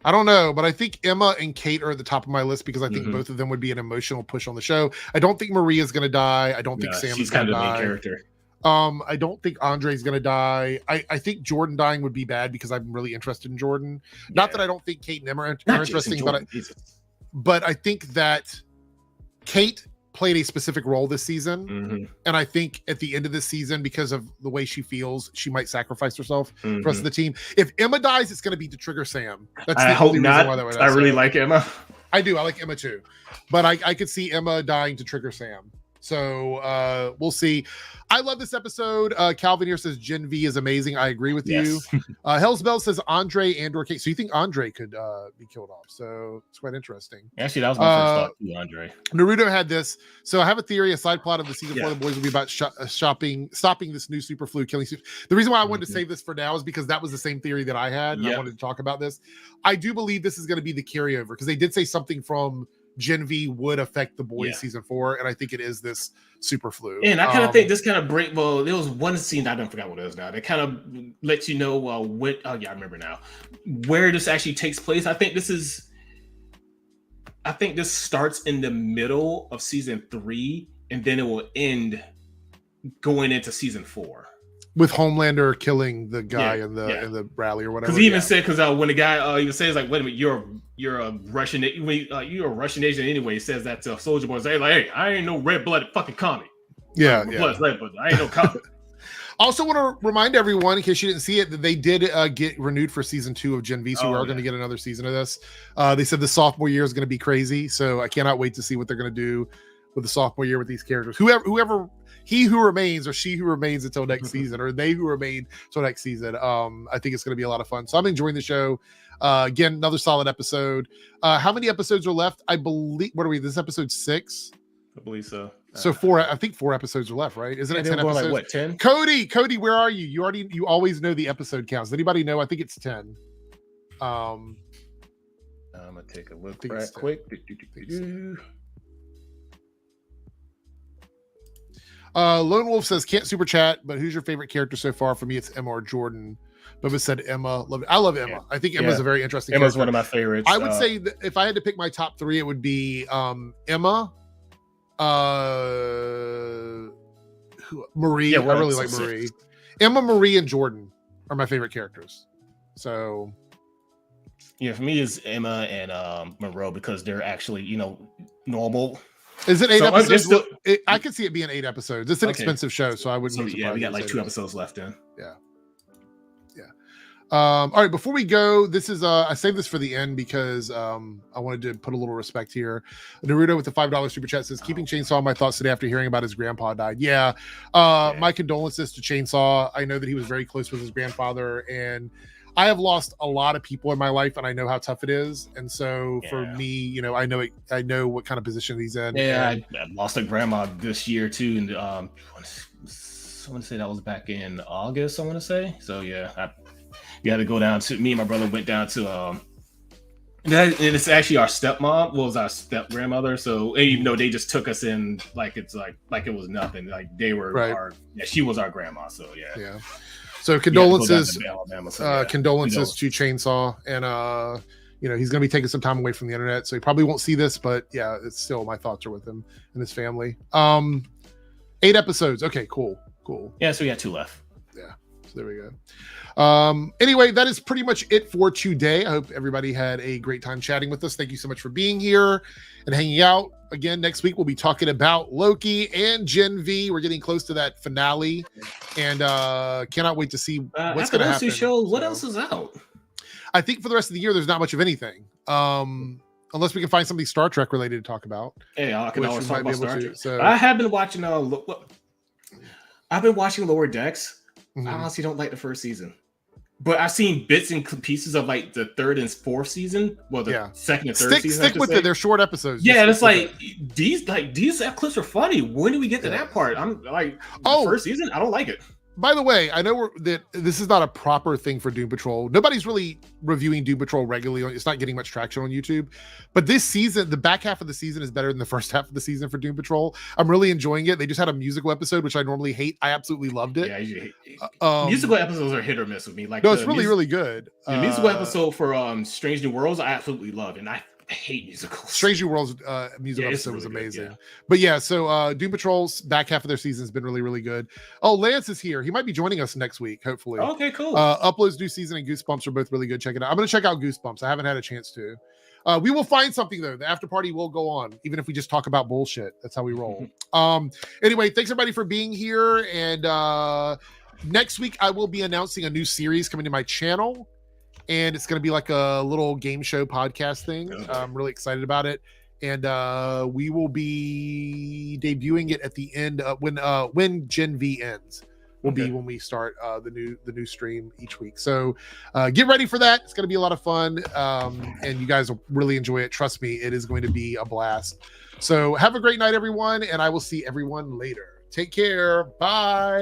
I don't know, but I think Emma and Kate are at the top of my list because I think both of them would be an emotional push on the show. I don't think Maria's going to die. I don't think Sam is going to die. She's kind of the main character. I don't think Andre's going to die. I think Jordan dying would be bad because I'm really interested in Jordan. Yeah. Not that I don't think Kate and Emma are interesting, but I think that Kate played a specific role this season, and I think at the end of this season, because of the way she feels, she might sacrifice herself for the rest of the team. If Emma dies, it's going to be to trigger Sam. That's the only reason why that would happen. I really like Emma. I do. I like Emma too, but I could see Emma dying to trigger Sam. So we'll see. I love this episode. Calvin here says Gen V is amazing. I agree with you. Hell's Bell says Andre and/or Kate. So you think Andre could be killed off? So it's quite interesting. Actually, that was my first thought too, Andre. Naruto had this. So I have a theory. A side plot of the season 4 of the boys will be about stopping this new super flu killing. The reason why I wanted to save this for now is because that was the same theory that I had. And I wanted to talk about this. I do believe this is going to be the carryover because they did say something from Gen V would affect the boys season 4, and I think it is this super flu. And I kind of think this kind of break. Well, there was one scene I don't forget what it is now. That kind of lets you know what. Oh yeah, I remember now where this actually takes place. I think this starts in the middle of season 3, and then it will end going into season 4. With Homelander killing the guy in the rally or whatever. Because he even said, when the guy even says like, "Wait a minute, you're a Russian, you're a Russian agent anyway." He says that to Soldier Boy. Say like, "Hey, I ain't no red-blooded fucking commie." Blood's red, but I ain't no commie. Also want to remind everyone, in case you didn't see it, that they did get renewed for season 2 of Gen V, so we are going to get another season of this. They said the sophomore year is going to be crazy, so I cannot wait to see what they're going to do with the sophomore year with these characters. Whoever he who remains or she who remains until next season, or they who remain until next season. I think it's going to be a lot of fun. So I'm enjoying the show. Again, another solid episode. How many episodes are left? I believe, what are we? This is episode 6? I believe so. So 4, I think 4 episodes are left, right? Isn't it 10 episodes? Like what, 10? Cody, where are you? You always know the episode counts. Does anybody know? I think it's 10. I'm gonna take a look right quick. Lone Wolf says can't super chat, but who's your favorite character so far? For me, it's Emma or Jordan. Bubba said Emma. I love Emma. Yeah. I think Emma's a very interesting Emma's character. One of my favorites. I would say that if I had to pick my top 3, it would be Emma, Marie. I really like Marie. Emma, Marie, and Jordan are my favorite characters. So yeah, for me is Emma and Monroe because they're actually, normal. Is it 8 episodes? I could see it being 8 episodes. It's an expensive show, so I wouldn't. So, we got like 2 episodes left in. Yeah. All right, before we go, this is I saved this for the end because I wanted to put a little respect here. Naruto with the $5 super chat says, keeping Chainsaw my thoughts today after hearing about his grandpa died. My condolences to Chainsaw. I know that he was very close with his grandfather, and I have lost a lot of people in my life, and I know how tough it is. And so for me, I know what kind of position he's in. Yeah, I lost a grandma this year too, and I want to say that was back in August. I want to say so. Yeah, we had to go down to. Me and my brother went down to. And it's actually our stepmom was our step grandmother. So even though they just took us in like it's like it was nothing, like they were she was our grandma. So yeah. So condolences, condolences to Chainsaw, and he's going to be taking some time away from the internet, so he probably won't see this, but yeah, it's still my thoughts are with him and his family. 8 episodes, okay, cool. Yeah, so we got 2 left. Yeah, so there we go. Anyway, that is pretty much it for today. I hope everybody had a great time chatting with us. Thank you so much for being here and hanging out. Again, next week we'll be talking about Loki and Gen V. We're getting close to that finale, and cannot wait to see what's going to happen. Shows, what else is out? I think for the rest of the year, there's not much of anything, unless we can find something Star Trek related to talk about. Hey, I can always talk about Star Trek. So I have been watching. I've been watching Lower Decks. I honestly don't like the first season. But I've seen bits and pieces of like the 3rd and 4th season. Well, the 2nd and 3rd season. Stick with it. They're short episodes. Yeah, it's like these clips are funny. When do we get to that part? I'm like, first season, I don't like it. By the way, I know that this is not a proper thing for Doom Patrol. Nobody's really reviewing Doom Patrol regularly. It's not getting much traction on YouTube. But this season, the back half of the season is better than the first half of the season for Doom Patrol. I'm really enjoying it. They just had a musical episode, which I normally hate. I absolutely loved it. Yeah, musical episodes are hit or miss with me. Like, no, it's really, really good. The musical episode for Strange New Worlds, I absolutely love, and I hate musicals. Strange New Worlds music episode really was amazing. Good, yeah. But yeah, so Doom Patrol's back half of their season has been really, really good. Oh, Lance is here. He might be joining us next week, hopefully. Okay, cool. Uploads new season and Goosebumps are both really good. Check it out. I'm going to check out Goosebumps. I haven't had a chance to. We will find something though. The after party will go on, even if we just talk about bullshit. That's how we roll. Anyway, thanks everybody for being here. And next week I will be announcing a new series coming to my channel. And it's going to be like a little game show podcast thing. I'm really excited about it. And we will be debuting it at the end when Gen V ends. Will be when we start the new stream each week. So get ready for that. It's going to be a lot of fun. And you guys will really enjoy it. Trust me, it is going to be a blast. So have a great night, everyone. And I will see everyone later. Take care. Bye.